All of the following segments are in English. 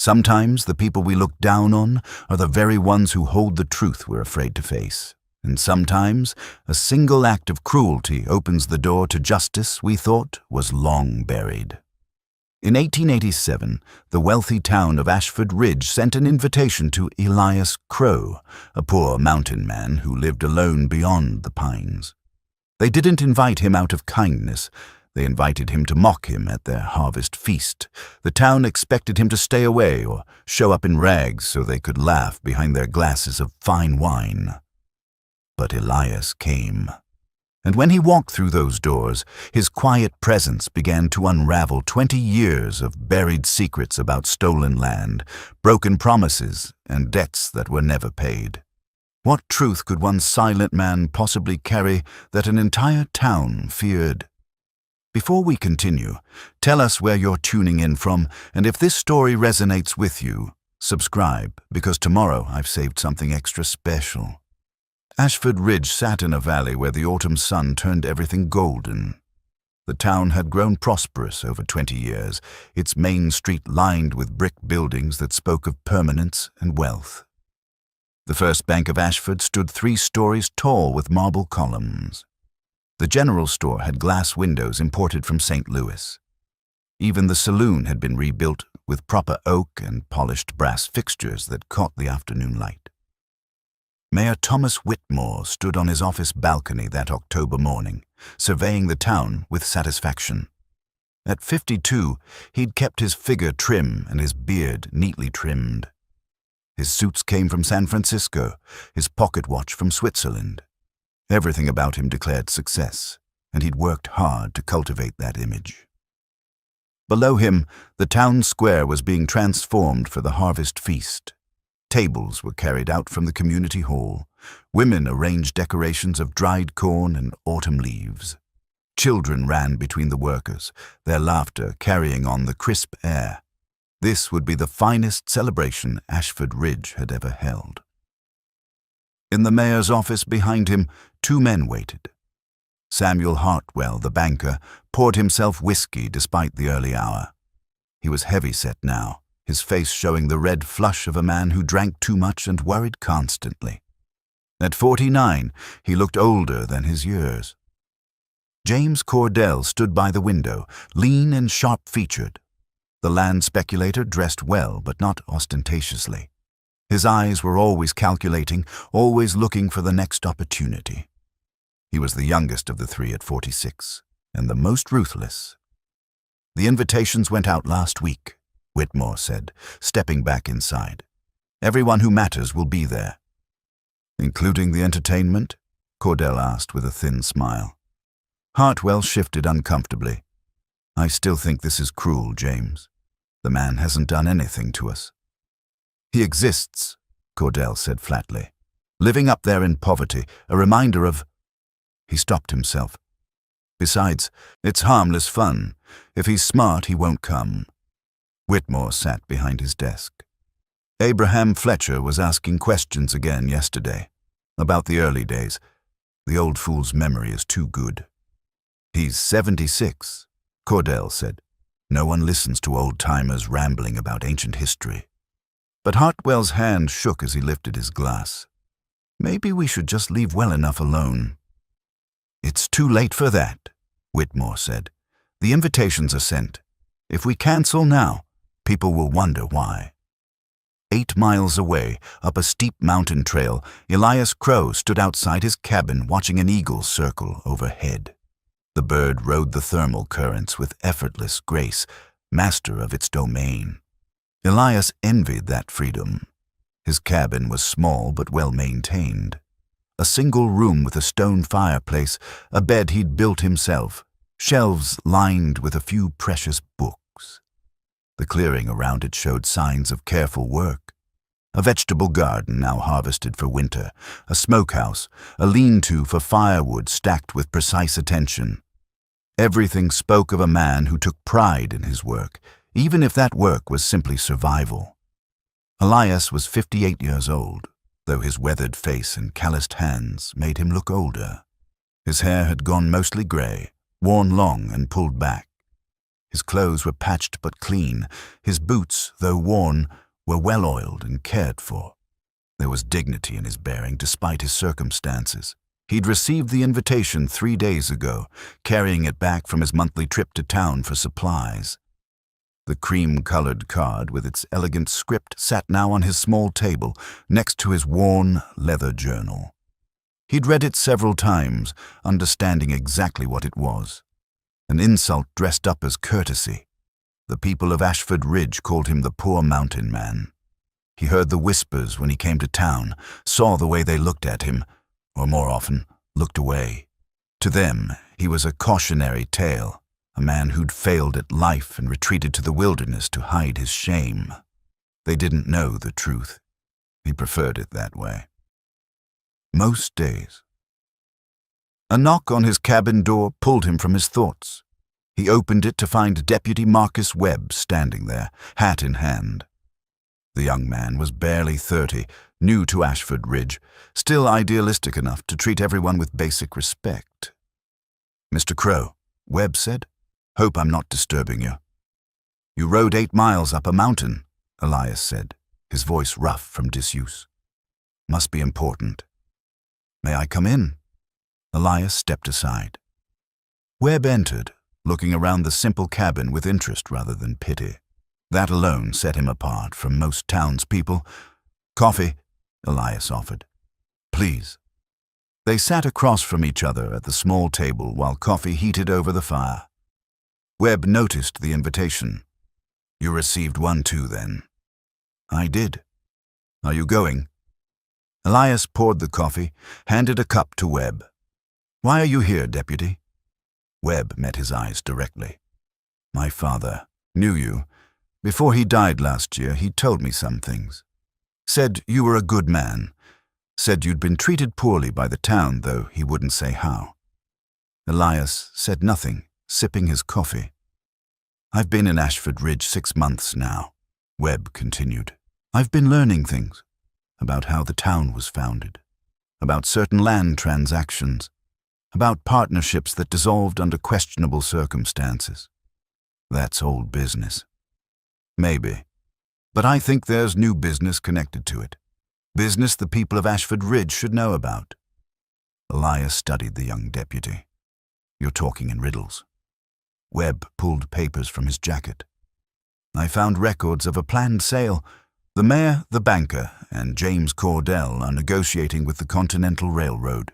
Sometimes the people we look down on are the very ones who hold the truth we're afraid to face. And sometimes a single act of cruelty opens the door to justice we thought was long buried. In 1887, the wealthy town of Ashford Ridge sent an invitation to Elias Crow, a poor mountain man who lived alone beyond the pines. They didn't invite him out of kindness. They invited him to mock him at their harvest feast. The town expected him to stay away or show up in rags so they could laugh behind their glasses of fine wine. But Elias came. And when he walked through those doors, his quiet presence began to unravel 20 years of buried secrets about stolen land, broken promises, and debts that were never paid. What truth could one silent man possibly carry that an entire town feared? Before we continue, tell us where you're tuning in from, and if this story resonates with you, subscribe, because tomorrow I've saved something extra special. Ashford Ridge sat in a valley where the autumn sun turned everything golden. The town had grown prosperous over 20 years, its main street lined with brick buildings that spoke of permanence and wealth. The first bank of Ashford stood 3 stories tall with marble columns. The general store had glass windows imported from St. Louis. Even the saloon had been rebuilt with proper oak and polished brass fixtures that caught the afternoon light. Mayor Thomas Whitmore stood on his office balcony that October morning, surveying the town with satisfaction. At 52, he'd kept his figure trim and his beard neatly trimmed. His suits came from San Francisco, his pocket watch from Switzerland. Everything about him declared success, and he'd worked hard to cultivate that image. Below him, the town square was being transformed for the harvest feast. Tables were carried out from the community hall. Women arranged decorations of dried corn and autumn leaves. Children ran between the workers, their laughter carrying on the crisp air. This would be the finest celebration Ashford Ridge had ever held. In the mayor's office behind him, 2 men waited. Samuel Hartwell, the banker, poured himself whiskey despite the early hour. He was heavy-set now, his face showing the red flush of a man who drank too much and worried constantly. At 49, he looked older than his years. James Cordell stood by the window, lean and sharp-featured. The land speculator dressed well, but not ostentatiously. His eyes were always calculating, always looking for the next opportunity. He was the youngest of the 3 at 46, and the most ruthless. The invitations went out last week, Whitmore said, stepping back inside. Everyone who matters will be there. Including the entertainment? Cordell asked with a thin smile. Hartwell shifted uncomfortably. I still think this is cruel, James. The man hasn't done anything to us. He exists, Cordell said flatly. Living up there in poverty, a reminder of... He stopped himself. Besides, it's harmless fun. If he's smart, he won't come. Whitmore sat behind his desk. Abraham Fletcher was asking questions again yesterday, about the early days. The old fool's memory is too good. He's 76, Cordell said. No one listens to old-timers rambling about ancient history. But Hartwell's hand shook as he lifted his glass. Maybe we should just leave well enough alone. It's too late for that, Whitmore said. The invitations are sent. If we cancel now, people will wonder why. 8 miles away, up a steep mountain trail, Elias Crow stood outside his cabin watching an eagle circle overhead. The bird rode the thermal currents with effortless grace, master of its domain. Elias envied that freedom. His cabin was small but well-maintained. A single room with a stone fireplace, a bed he'd built himself, shelves lined with a few precious books. The clearing around it showed signs of careful work. A vegetable garden now harvested for winter, a smokehouse, a lean-to for firewood stacked with precise attention. Everything spoke of a man who took pride in his work, even if that work was simply survival. Elias was 58 years old, though his weathered face and calloused hands made him look older. His hair had gone mostly gray, worn long and pulled back. His clothes were patched but clean. His boots, though worn, were well-oiled and cared for. There was dignity in his bearing despite his circumstances. He'd received the invitation 3 days ago, carrying it back from his monthly trip to town for supplies. The cream-colored card with its elegant script sat now on his small table, next to his worn leather journal. He'd read it several times, understanding exactly what it was. An insult dressed up as courtesy. The people of Ashford Ridge called him the poor mountain man. He heard the whispers when he came to town, saw the way they looked at him, or more often, looked away. To them, he was a cautionary tale, a man who'd failed at life and retreated to the wilderness to hide his shame. They didn't know the truth. He preferred it that way. Most days. A knock on his cabin door pulled him from his thoughts. He opened it to find Deputy Marcus Webb standing there, hat in hand. The young man was barely 30, new to Ashford Ridge, still idealistic enough to treat everyone with basic respect. "Mr. Crow," Webb said, "hope I'm not disturbing you." "You rode 8 miles up a mountain," Elias said, his voice rough from disuse. "Must be important." "May I come in?" Elias stepped aside. Webb entered, looking around the simple cabin with interest rather than pity. That alone set him apart from most townspeople. "Coffee," Elias offered. "Please." They sat across from each other at the small table while coffee heated over the fire. Webb noticed the invitation. "You received one too, then?" "I did." "Are you going?" Elias poured the coffee, handed a cup to Webb. "Why are you here, Deputy?" Webb met his eyes directly. "My father knew you. Before he died last year, he told me some things. Said you were a good man. Said you'd been treated poorly by the town, though he wouldn't say how." Elias said nothing, sipping his coffee. "I've been in Ashford Ridge 6 months now," Webb continued. "I've been learning things about how the town was founded, about certain land transactions, about partnerships that dissolved under questionable circumstances. That's old business. Maybe. But I think there's new business connected to it. Business the people of Ashford Ridge should know about." Elias studied the young deputy. "You're talking in riddles." Webb pulled papers from his jacket. "I found records of a planned sale. The mayor, the banker, and James Cordell are negotiating with the Continental Railroad.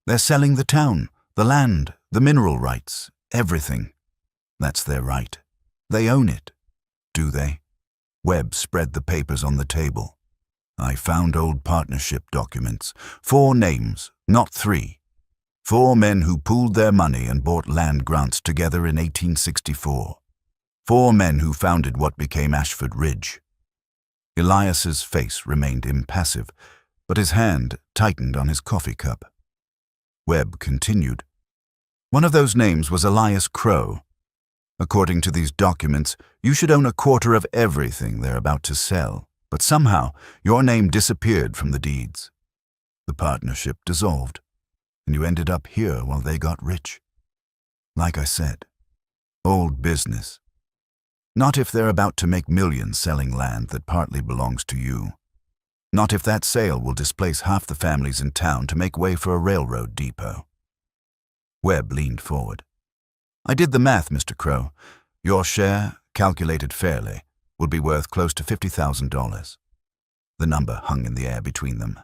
They're selling the town, the land, the mineral rights, everything. That's their right. They own it." "Do they?" Webb spread the papers on the table. "I found old partnership documents. 4 names, not 3. 4 men who pooled their money and bought land grants together in 1864. 4 men who founded what became Ashford Ridge." Elias's face remained impassive, but his hand tightened on his coffee cup. Webb continued. "One of those names was Elias Crow. According to these documents, you should own 1/4 of everything they're about to sell, but somehow your name disappeared from the deeds. The partnership dissolved, and you ended up here while they got rich. Like I said, old business. Not if they're about to make millions selling land that partly belongs to you. Not if that sale will displace half the families in town to make way for a railroad depot." Webb leaned forward. "I did the math, Mr. Crow. Your share, calculated fairly, would be worth close to $50,000. The number hung in the air between them.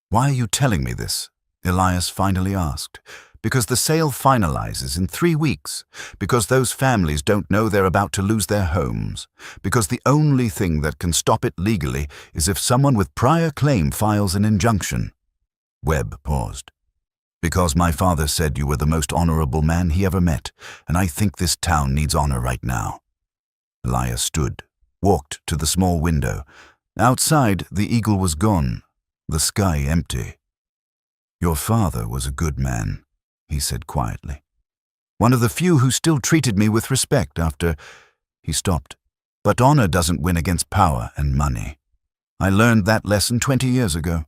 "Why are you telling me this?" Elias finally asked. "Because the sale finalizes in 3 weeks. Because those families don't know they're about to lose their homes. Because the only thing that can stop it legally is if someone with prior claim files an injunction." Webb paused. "Because my father said you were the most honorable man he ever met, and I think this town needs honor right now." Elias stood, walked to the small window. Outside, the eagle was gone, the sky empty. "Your father was a good man," he said quietly. "One of the few who still treated me with respect after—" He stopped. "But honor doesn't win against power and money. I learned that lesson 20 years ago.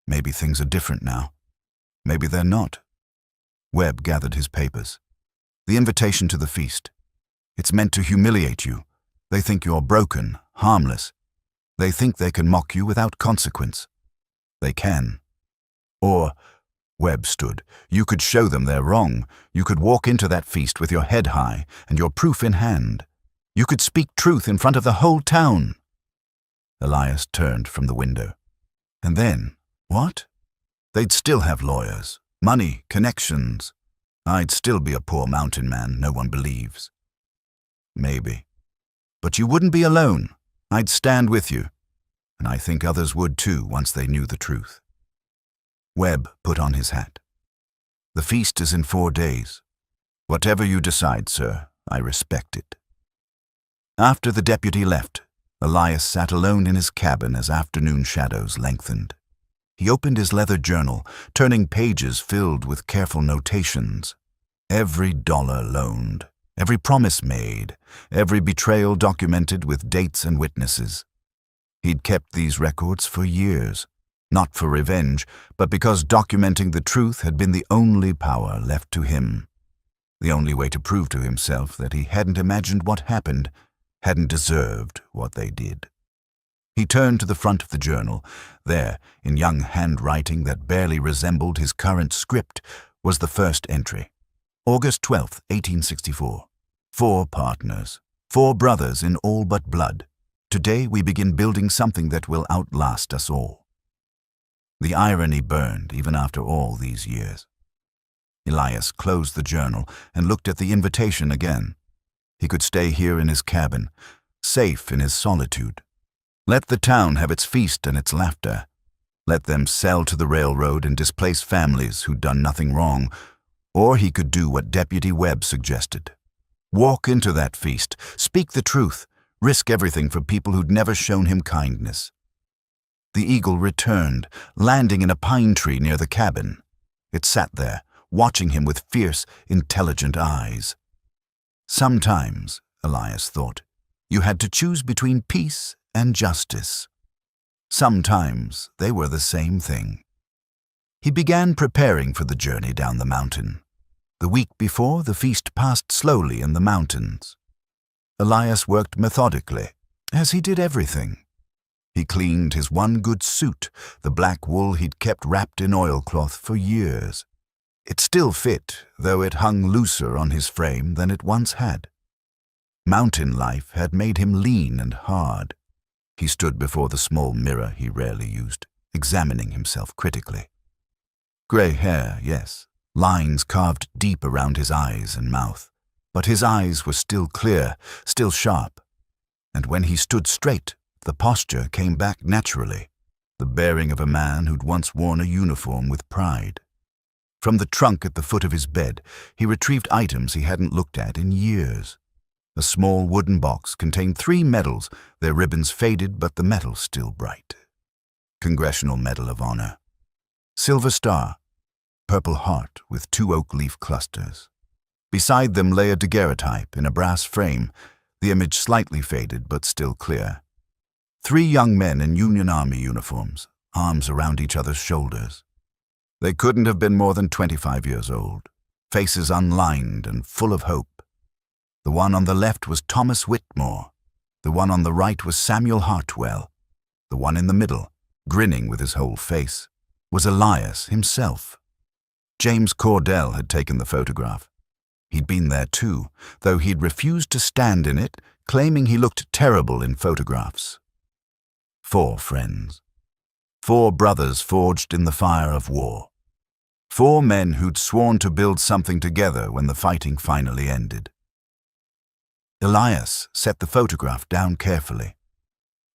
Maybe things are different now. Maybe they're not." Webb gathered his papers. The invitation to the feast. It's meant to humiliate you. They think you're broken, harmless. They think they can mock you without consequence. They can. Or, Webb stood, you could show them they're wrong. You could walk into that feast with your head high and your proof in hand. You could speak truth in front of the whole town. Elias turned from the window. And then, what? They'd still have lawyers, money, connections. I'd still be a poor mountain man no one believes. Maybe. But you wouldn't be alone. I'd stand with you. And I think others would too once they knew the truth. Webb put on his hat. The feast is in 4 days. Whatever you decide, sir, I respect it. After the deputy left, Elias sat alone in his cabin as afternoon shadows lengthened. He opened his leather journal, turning pages filled with careful notations. Every dollar loaned, every promise made, every betrayal documented with dates and witnesses. He'd kept these records for years, not for revenge, but because documenting the truth had been the only power left to him. The only way to prove to himself that he hadn't imagined what happened, hadn't deserved what they did. He turned to the front of the journal. There, in young handwriting that barely resembled his current script, was the first entry. August 12th, 1864. 4 partners, 4 brothers in all but blood. Today we begin building something that will outlast us all. The irony burned even after all these years. Elias closed the journal and looked at the invitation again. He could stay here in his cabin, safe in his solitude. Let the town have its feast and its laughter. Let them sell to the railroad and displace families who'd done nothing wrong. Or he could do what Deputy Webb suggested. Walk into that feast, speak the truth, risk everything for people who'd never shown him kindness. The eagle returned, landing in a pine tree near the cabin. It sat there, watching him with fierce, intelligent eyes. Sometimes, Elias thought, you had to choose between peace and justice. Sometimes they were the same thing. He began preparing for the journey down the mountain. The week before, the feast passed slowly in the mountains. Elias worked methodically, as he did everything. He cleaned his one good suit, the black wool he'd kept wrapped in oilcloth for years. It still fit, though it hung looser on his frame than it once had. Mountain life had made him lean and hard. He stood before the small mirror he rarely used, examining himself critically. Gray hair, yes, lines carved deep around his eyes and mouth, but his eyes were still clear, still sharp. And when he stood straight, the posture came back naturally, the bearing of a man who'd once worn a uniform with pride. From the trunk at the foot of his bed, he retrieved items he hadn't looked at in years. A small wooden box contained 3 medals, their ribbons faded but the metal still bright. Congressional Medal of Honor. Silver Star. Purple heart with 2 oak leaf clusters. Beside them lay a daguerreotype in a brass frame, the image slightly faded but still clear. 3 young men in Union Army uniforms, arms around each other's shoulders. They couldn't have been more than 25 years old, faces unlined and full of hope. The one on the left was Thomas Whitmore. The one on the right was Samuel Hartwell. The one in the middle, grinning with his whole face, was Elias himself. James Cordell had taken the photograph. He'd been there too, though he'd refused to stand in it, claiming he looked terrible in photographs. 4 friends. 4 brothers forged in the fire of war. 4 men who'd sworn to build something together when the fighting finally ended. Elias set the photograph down carefully.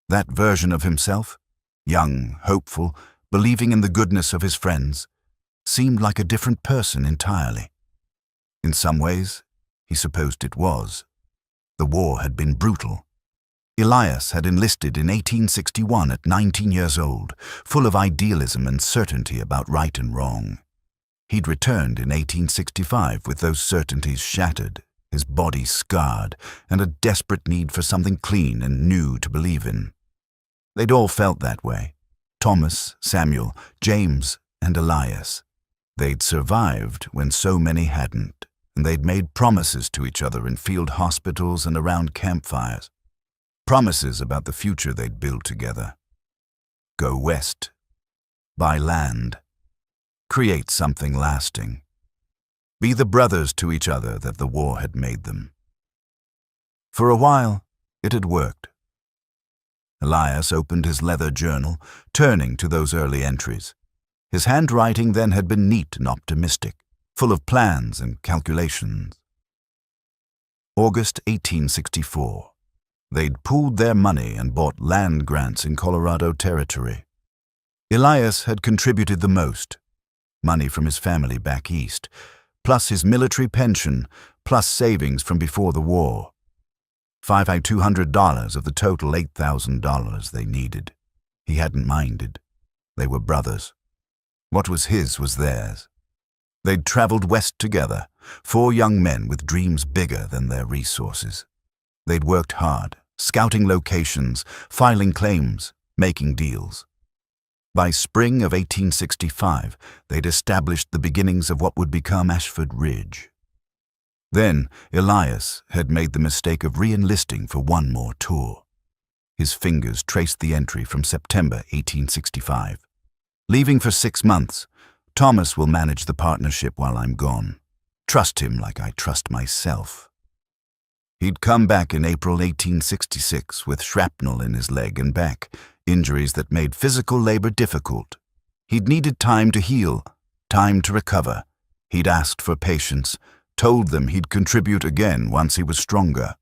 That version of himself, young, hopeful, believing in the goodness of his friends, seemed like a different person entirely. In some ways, he supposed it was. The war had been brutal. Elias had enlisted in 1861 at 19 years old, full of idealism and certainty about right and wrong. He'd returned in 1865 with those certainties shattered, his body scarred, and a desperate need for something clean and new to believe in. They'd all felt that way. Thomas, Samuel, James, and Elias. They'd survived when so many hadn't, and they'd made promises to each other in field hospitals and around campfires. Promises about the future they'd build together. Go west. Buy land. Create something lasting. Be the brothers to each other that the war had made them. For a while, it had worked. Elias opened his leather journal, turning to those early entries. His handwriting then had been neat and optimistic, full of plans and calculations. August 1864. They'd pooled their money and bought land grants in Colorado Territory. Elias had contributed the most, money from his family back east, plus his military pension, plus savings from before the war. $5,200 of the total $8,000 they needed. He hadn't minded. They were brothers. What was his was theirs. They'd traveled west together, 4 young men with dreams bigger than their resources. They'd worked hard, scouting locations, filing claims, making deals. By spring of 1865, they'd established the beginnings of what would become Ashford Ridge. Then, Elias had made the mistake of re-enlisting for one more tour. His fingers traced the entry from September 1865. Leaving for 6 months, Thomas will manage the partnership while I'm gone. Trust him like I trust myself. He'd come back in April 1866 with shrapnel in his leg and back, injuries that made physical labor difficult. He'd needed time to heal, time to recover. He'd asked for patience, told them he'd contribute again once he was stronger.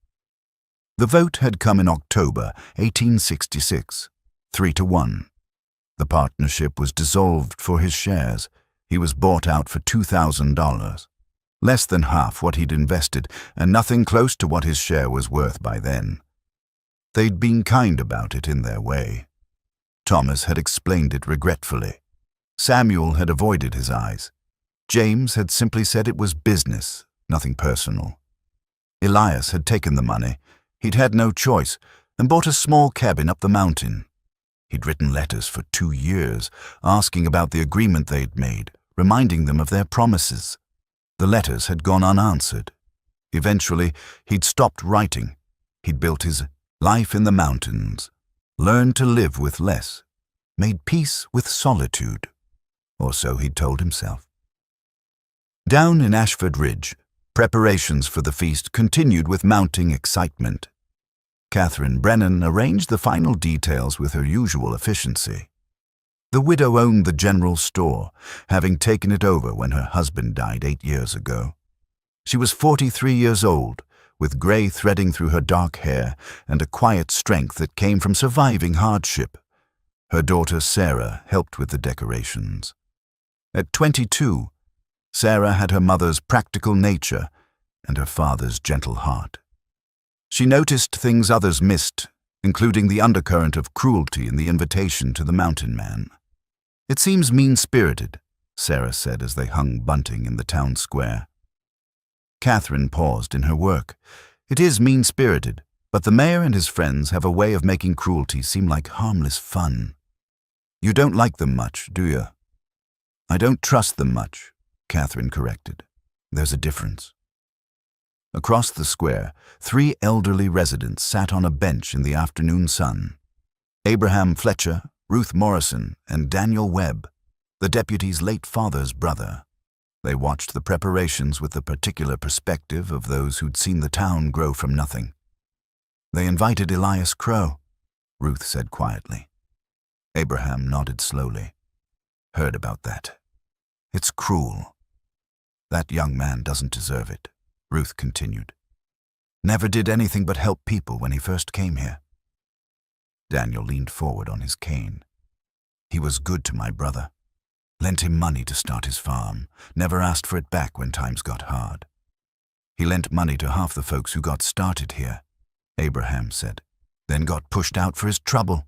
The vote had come in October 1866, 3-1. The partnership was dissolved for his shares. He was bought out for $2,000. Less than half what he'd invested, and nothing close to what his share was worth by then. They'd been kind about it in their way. Thomas had explained it regretfully. Samuel had avoided his eyes. James had simply said it was business, nothing personal. Elias had taken the money. He'd had no choice, and bought a small cabin up the mountain. He'd written letters for 2 years, asking about the agreement they'd made, reminding them of their promises. The letters had gone unanswered. Eventually, he'd stopped writing. He'd built his life in the mountains, learned to live with less, made peace with solitude, or so he'd told himself. Down in Ashford Ridge, preparations for the feast continued with mounting excitement. Catherine Brennan arranged the final details with her usual efficiency. The widow owned the general store, having taken it over when her husband died 8 years ago. She was 43 years old, with gray threading through her dark hair and a quiet strength that came from surviving hardship. Her daughter Sarah helped with the decorations. At 22, Sarah had her mother's practical nature and her father's gentle heart. She noticed things others missed, including the undercurrent of cruelty in the invitation to the mountain man. "It seems mean-spirited," Sarah said as they hung bunting in the town square. Catherine paused in her work. "It is mean-spirited, but the mayor and his friends have a way of making cruelty seem like harmless fun. You don't like them much, do you?" "I don't trust them much," Catherine corrected. "There's a difference." Across the square, 3 elderly residents sat on a bench in the afternoon sun. Abraham Fletcher, Ruth Morrison, and Daniel Webb, the deputy's late father's brother. They watched the preparations with the particular perspective of those who'd seen the town grow from nothing. "They invited Elias Crow," Ruth said quietly. Abraham nodded slowly. "Heard about that. It's cruel. That young man doesn't deserve it," Ruth continued. "Never did anything but help people when he first came here." Daniel leaned forward on his cane. "He was good to my brother. Lent him money to start his farm, never asked for it back when times got hard. He lent money to half the folks who got started here," Abraham said, "then got pushed out for his trouble."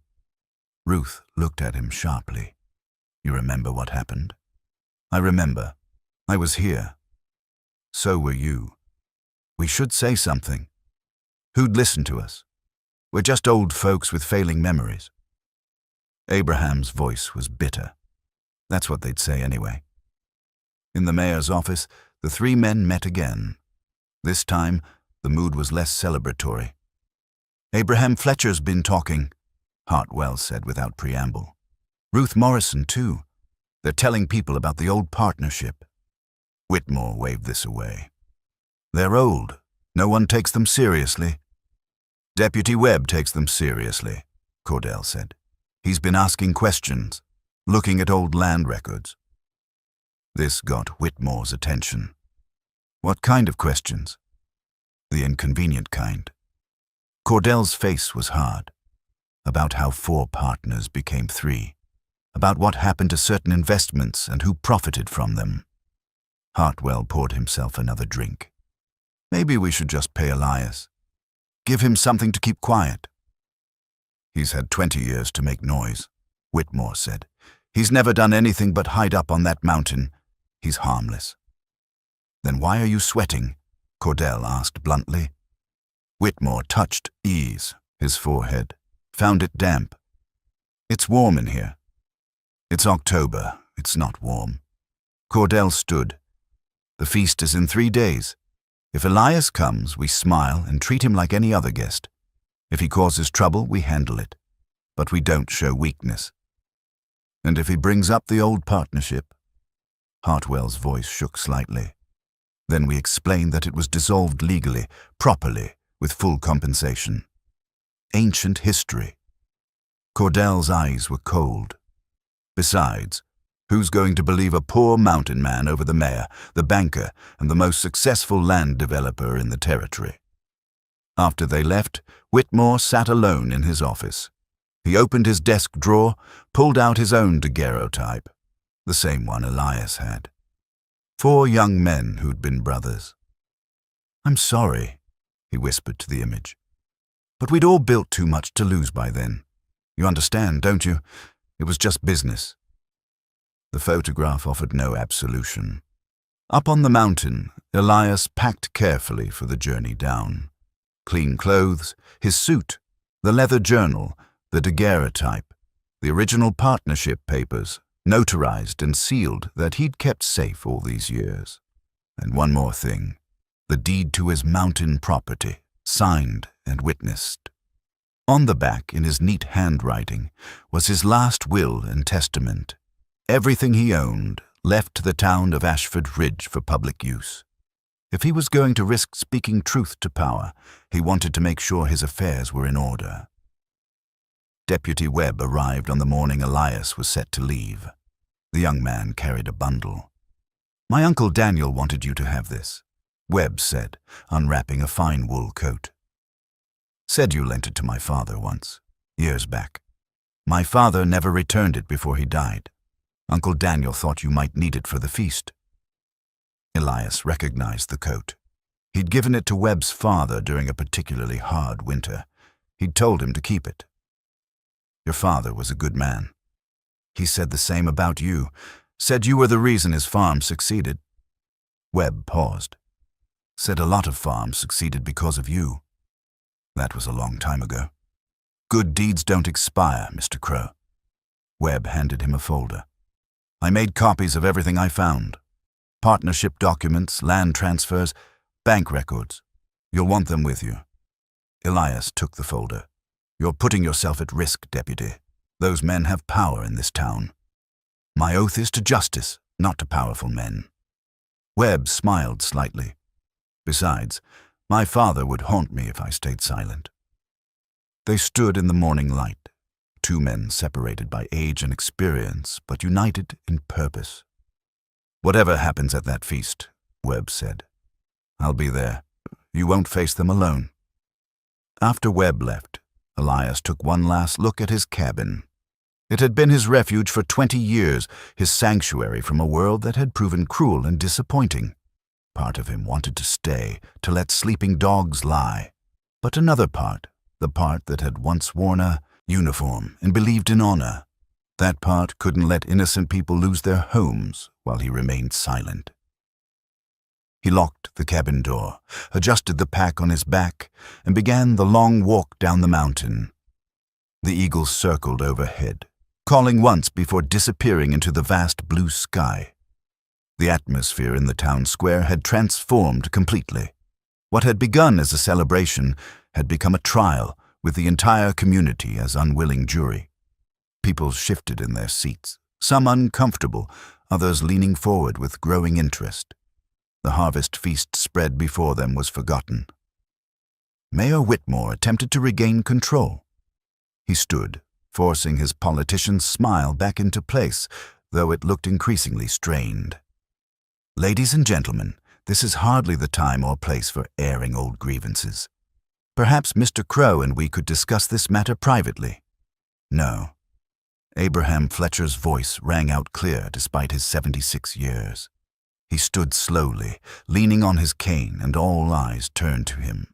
Ruth looked at him sharply. "You remember what happened?" "I remember. I was here. So were you. We should say something. Who'd listen to us? We're just old folks with failing memories." Abraham's voice was bitter. That's what they'd say anyway. In the mayor's office, the 3 men met again. This time, the mood was less celebratory. "Abraham Fletcher's been talking," Hartwell said without preamble. "Ruth Morrison, too. They're telling people about the old partnership." Whitmore waved this away. "They're old. No one takes them seriously." "Deputy Webb takes them seriously," Cordell said. "He's been asking questions, looking at old land records." This got Whitmore's attention. "What kind of questions?" "The inconvenient kind." Cordell's face was hard. About how 4 partners became 3. About what happened to certain investments and who profited from them. Hartwell poured himself another drink. "Maybe we should just pay Elias. Give him something to keep quiet." "He's had 20 years to make noise," Whitmore said. "He's never done anything but hide up on that mountain. He's harmless." "Then why are you sweating?" Cordell asked bluntly. Whitmore touched ease, his forehead, found it damp. "It's warm in here." "It's October. It's not warm." Cordell stood. "The feast is in 3 days. If Elias comes, we smile and treat him like any other guest. If he causes trouble, we handle it. But we don't show weakness." "And if he brings up the old partnership?" Hartwell's voice shook slightly. "Then we explain that it was dissolved legally, properly, with full compensation. Ancient history." Cordell's eyes were cold. "Besides, who's going to believe a poor mountain man over the mayor, the banker, and the most successful land developer in the territory?" After they left, Whitmore sat alone in his office. He opened his desk drawer, pulled out his own daguerreotype, the same one Elias had. 4 young men who'd been brothers. "I'm sorry," he whispered to the image. "But we'd all built too much to lose by then. You understand, don't you? It was just business." The photograph offered no absolution. Up on the mountain, Elias packed carefully for the journey down. Clean clothes, his suit, the leather journal, the daguerreotype, the original partnership papers, notarized and sealed that he'd kept safe all these years. And one more thing, the deed to his mountain property, signed and witnessed. On the back, in his neat handwriting, was his last will and testament. Everything he owned left to the town of Ashford Ridge for public use. If he was going to risk speaking truth to power, he wanted to make sure his affairs were in order. Deputy Webb arrived on the morning Elias was set to leave. The young man carried a bundle. "My Uncle Daniel wanted you to have this," Webb said, unwrapping a fine wool coat. "Said you lent it to my father once, years back. My father never returned it before he died. Uncle Daniel thought you might need it for the feast." Elias recognized the coat. He'd given it to Webb's father during a particularly hard winter. He'd told him to keep it. "Your father was a good man. He said the same about you, said you were the reason his farm succeeded." Webb paused. "Said a lot of farms succeeded because of you." "That was a long time ago." "Good deeds don't expire, Mr. Crow." Webb handed him a folder. "I made copies of everything I found. Partnership documents, land transfers, bank records. You'll want them with you." Elias took the folder. "You're putting yourself at risk, Deputy. Those men have power in this town. My oath is to justice, not to powerful men." Webb smiled slightly. "Besides, my father would haunt me if I stayed silent." They stood in the morning light, 2 men separated by age and experience, but united in purpose. "Whatever happens at that feast," Webb said, "I'll be there. You won't face them alone." After Webb left, Elias took one last look at his cabin. It had been his refuge for 20 years, his sanctuary from a world that had proven cruel and disappointing. Part of him wanted to stay, to let sleeping dogs lie. But another part, the part that had once worn a uniform and believed in honor, that part couldn't let innocent people lose their homes while he remained silent. He locked the cabin door, adjusted the pack on his back, and began the long walk down the mountain. The eagle circled overhead, calling once before disappearing into the vast blue sky. The atmosphere in the town square had transformed completely. What had begun as a celebration had become a trial, with the entire community as unwilling jury. People shifted in their seats, some uncomfortable, others leaning forward with growing interest. The harvest feast spread before them was forgotten. Mayor Whitmore attempted to regain control. He stood, forcing his politician's smile back into place, though it looked increasingly strained. "Ladies and gentlemen, this is hardly the time or place for airing old grievances. Perhaps Mr. Crow and we could discuss this matter privately." "No." Abraham Fletcher's voice rang out clear despite his 76 years. He stood slowly, leaning on his cane, and all eyes turned to him.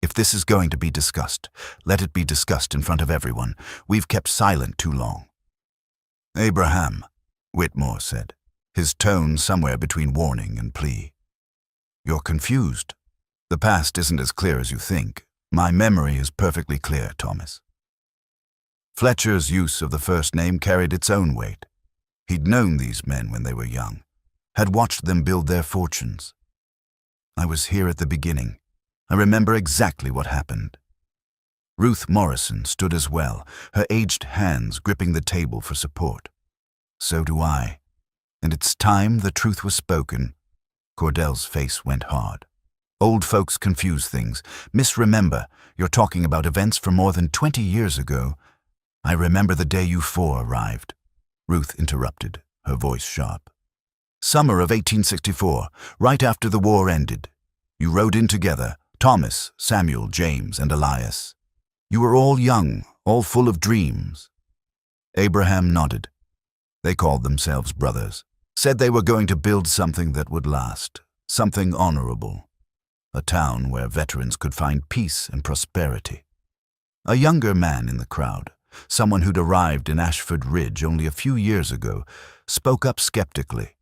"If this is going to be discussed, let it be discussed in front of everyone. We've kept silent too long." "Abraham," Whitmore said, his tone somewhere between warning and plea. "You're confused. The past isn't as clear as you think. My memory is perfectly clear, Thomas." Fletcher's use of the first name carried its own weight. He'd known these men when they were young, had watched them build their fortunes. "I was here at the beginning. I remember exactly what happened." Ruth Morrison stood as well, her aged hands gripping the table for support. "So do I. And it's time the truth was spoken." Cordell's face went hard. "Old folks confuse things. Misremember, you're talking about events from more than 20 years ago." "I remember the day you four arrived," Ruth interrupted, her voice sharp. "Summer of 1864, right after the war ended. You rode in together, Thomas, Samuel, James, and Elias. You were all young, all full of dreams." Abraham nodded. They called themselves brothers, said they were going to build something that would last, something honorable, a town where veterans could find peace and prosperity. A younger man in the crowd, someone who'd arrived in Ashford Ridge only a few years ago, spoke up skeptically.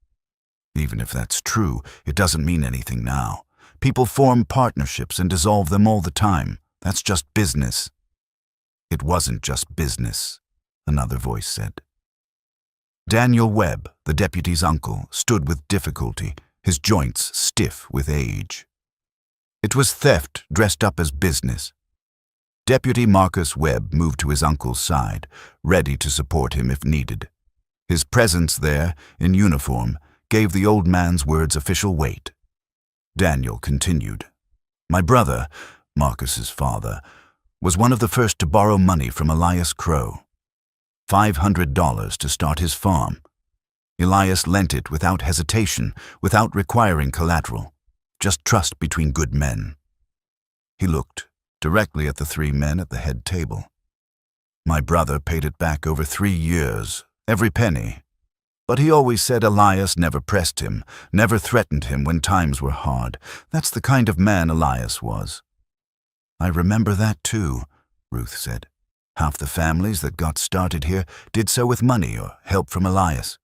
"Even if that's true, it doesn't mean anything now. People form partnerships and dissolve them all the time. That's just business." "It wasn't just business," another voice said. Daniel Webb, the deputy's uncle, stood with difficulty, his joints stiff with age. "It was theft dressed up as business." Deputy Marcus Webb moved to his uncle's side, ready to support him if needed. His presence there, in uniform, gave the old man's words official weight. Daniel continued. "My brother, Marcus's father, was one of the first to borrow money from Elias Crow. $500 to start his farm. Elias lent it without hesitation, without requiring collateral, just trust between good men." He looked directly at the three men at the head table. "My brother paid it back over 3 years, every penny. But he always said Elias never pressed him, never threatened him when times were hard. That's the kind of man Elias was." "I remember that too," Ruth said. "Half the families that got started here did so with money or help from Elias.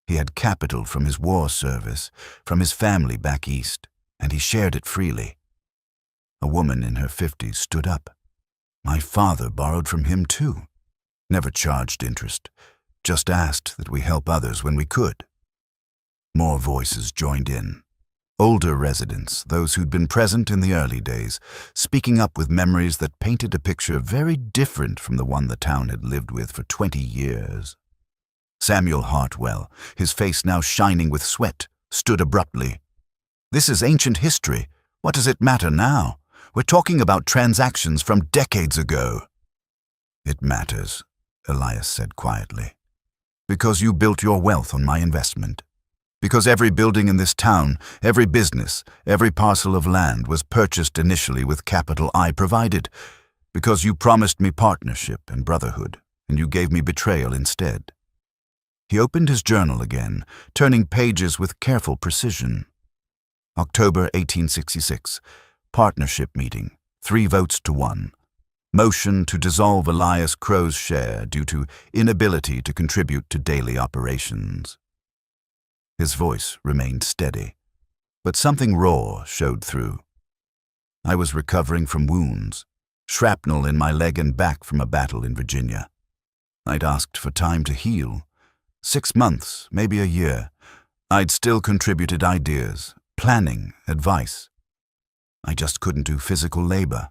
He had capital from his war service, from his family back east, and he shared it freely." A woman in her 50s stood up. "My father borrowed from him too. Never charged interest. Just asked that we help others when we could." More voices joined in. Older residents, those who'd been present in the early days, speaking up with memories that painted a picture very different from the one the town had lived with for 20 years. Samuel Hartwell, his face now shining with sweat, stood abruptly. "This is ancient history. What does it matter now? We're talking about transactions from decades ago." "It matters," Elias said quietly. "Because you built your wealth on my investment. Because every building in this town, every business, every parcel of land was purchased initially with capital I provided. Because you promised me partnership and brotherhood, and you gave me betrayal instead." He opened his journal again, turning pages with careful precision. October 1866. Partnership meeting, 3 votes to 1. Motion to dissolve Elias Crow's share due to inability to contribute to daily operations. His voice remained steady, but something raw showed through. "I was recovering from wounds, shrapnel in my leg and back from a battle in Virginia. I'd asked for time to heal. 6 months, maybe a year. I'd still contributed ideas, planning, advice. I just couldn't do physical labor.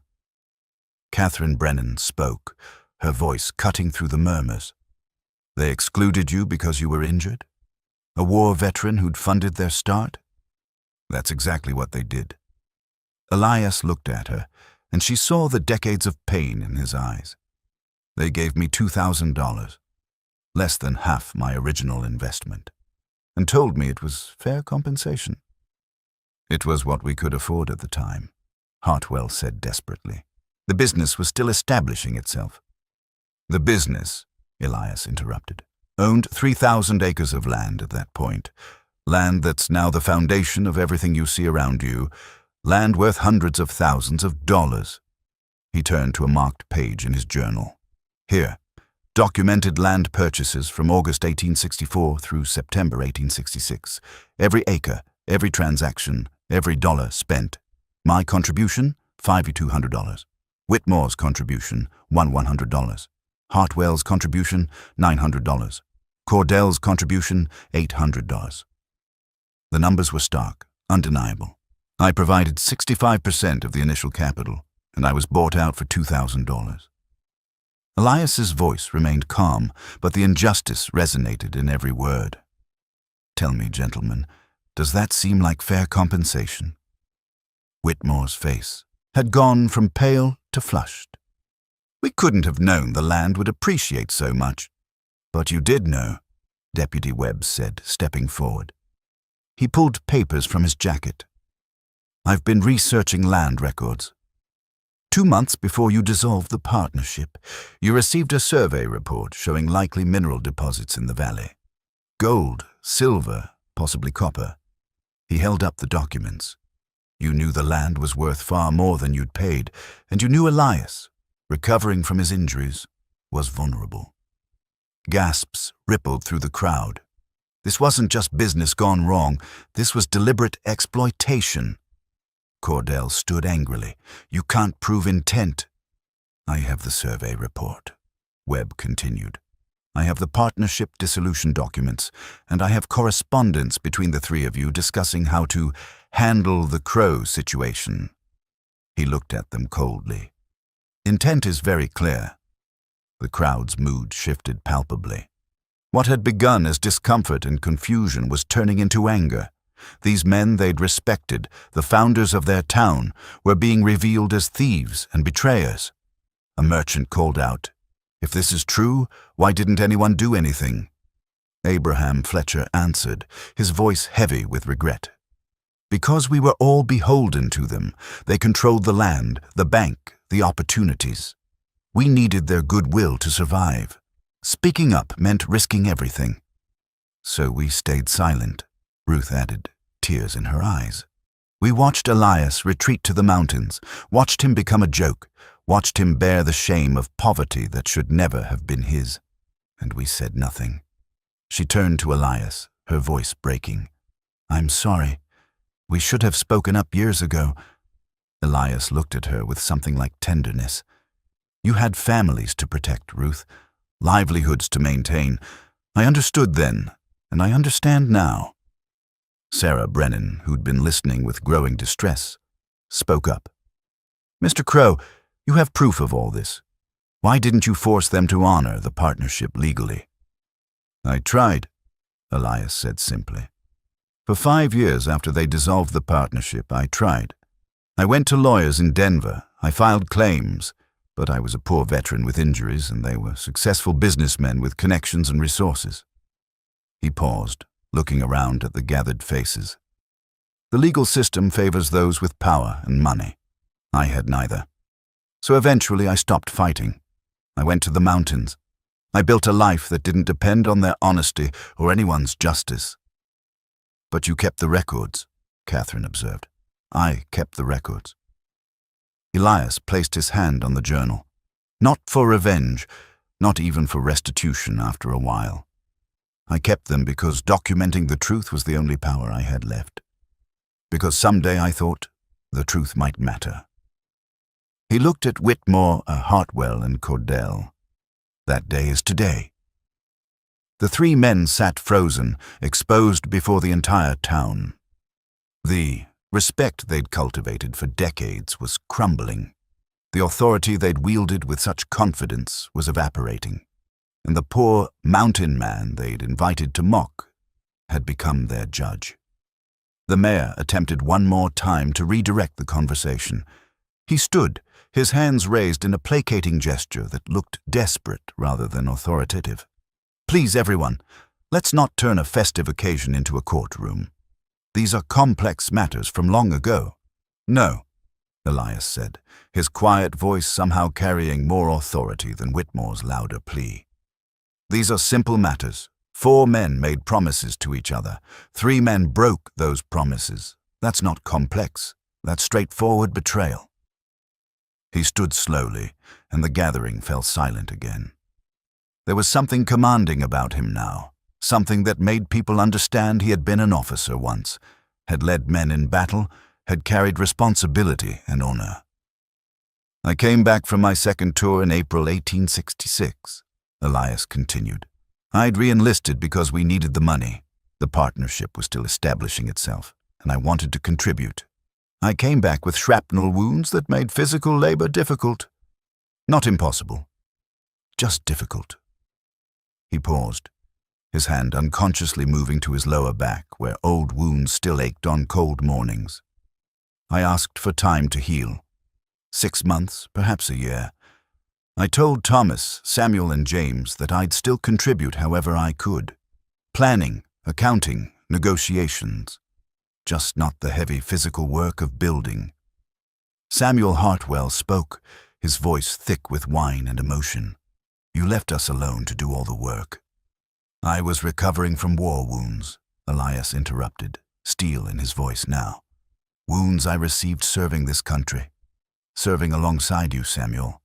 Catherine Brennan spoke, her voice cutting through the murmurs. They excluded you because you were injured? A war veteran who'd funded their start? That's exactly what they did. Elias looked at her, and she saw the decades of pain in his eyes. They gave me $2,000, less than half my original investment, and told me it was fair compensation. It was what we could afford at the time, Hartwell said desperately. The business was still establishing itself. The business, Elias interrupted, owned 3,000 acres of land at that point, land that's now the foundation of everything you see around you, land worth hundreds of thousands of dollars. He turned to a marked page in his journal. Here, documented land purchases from August 1864 through September 1866. Every acre, every transaction, every dollar spent. My contribution, $5,200. Whitmore's contribution, $100. Hartwell's contribution, $900. Cordell's contribution, $800. The numbers were stark, undeniable. I provided 65% of the initial capital, and I was bought out for $2,000. Elias's voice remained calm, but the injustice resonated in every word. Tell me, gentlemen, does that seem like fair compensation? Whitmore's face had gone from pale to flushed. We couldn't have known the land would appreciate so much. But you did know, Deputy Webb said, stepping forward. He pulled papers from his jacket. I've been researching land records. 2 months before you dissolved the partnership, you received a survey report showing likely mineral deposits in the valley. Gold, silver, possibly copper. He held up the documents. You knew the land was worth far more than you'd paid, and you knew Elias, recovering from his injuries, was vulnerable. Gasps rippled through the crowd. This wasn't just business gone wrong, this was deliberate exploitation. Cordell stood angrily. You can't prove intent. I have the survey report, Webb continued. I have the partnership dissolution documents, and I have correspondence between the three of you discussing how to handle the Crow situation. He looked at them coldly. Intent is very clear. The crowd's mood shifted palpably. What had begun as discomfort and confusion was turning into anger. These men they'd respected, the founders of their town, were being revealed as thieves and betrayers. A merchant called out, If this is true, why didn't anyone do anything? Abraham Fletcher answered, his voice heavy with regret. Because we were all beholden to them. They controlled the land, the bank, the opportunities. We needed their goodwill to survive. Speaking up meant risking everything. So we stayed silent, Ruth added, tears in her eyes. We watched Elias retreat to the mountains, watched him become a joke, watched him bear the shame of poverty that should never have been his. And we said nothing. She turned to Elias, her voice breaking. I'm sorry. We should have spoken up years ago. Elias looked at her with something like tenderness. You had families to protect, Ruth, livelihoods to maintain. I understood then, and I understand now. Sarah Brennan, who'd been listening with growing distress, spoke up. Mr. Crow, you have proof of all this. Why didn't you force them to honor the partnership legally? I tried, Elias said simply. For 5 years after they dissolved the partnership, I tried. I went to lawyers in Denver. I filed claims, but I was a poor veteran with injuries, and they were successful businessmen with connections and resources. He paused, looking around at the gathered faces. The legal system favors those with power and money. I had neither. So eventually I stopped fighting. I went to the mountains. I built a life that didn't depend on their honesty or anyone's justice. But you kept the records, Catherine observed. I kept the records. Elias placed his hand on the journal. Not for revenge, not even for restitution after a while. I kept them because documenting the truth was the only power I had left. Because someday I thought the truth might matter. He looked at Whitmore, Hartwell, and Cordell. That day is today. The 3 men sat frozen, exposed before the entire town. The Respect they'd cultivated for decades was crumbling. The authority they'd wielded with such confidence was evaporating, and the poor mountain man they'd invited to mock had become their judge. The mayor attempted one more time to redirect the conversation. He stood, his hands raised in a placating gesture that looked desperate rather than authoritative. "Please, everyone, let's not turn a festive occasion into a courtroom. These are complex matters from long ago." "No," Elias said, his quiet voice somehow carrying more authority than Whitmore's louder plea. "These are simple matters. 4 men made promises to each other. 3 men broke those promises. That's not complex. That's straightforward betrayal." He stood slowly, and the gathering fell silent again. There was something commanding about him now, something that made people understand he had been an officer once, had led men in battle, had carried responsibility and honor. "I came back from my second tour in April 1866, Elias continued. "I'd re-enlisted because we needed the money. The partnership was still establishing itself, and I wanted to contribute. I came back with shrapnel wounds that made physical labor difficult. Not impossible, just difficult." He paused, his hand unconsciously moving to his lower back, where old wounds still ached on cold mornings. "I asked for time to heal. 6 months, perhaps a year. I told Thomas, Samuel, and James that I'd still contribute however I could. Planning, accounting, negotiations. Just not the heavy physical work of building." Samuel Hartwell spoke, his voice thick with wine and emotion. "You left us alone to do all the work." "I was recovering from war wounds," Elias interrupted, steel in his voice now. "Wounds I received serving this country. Serving alongside you, Samuel.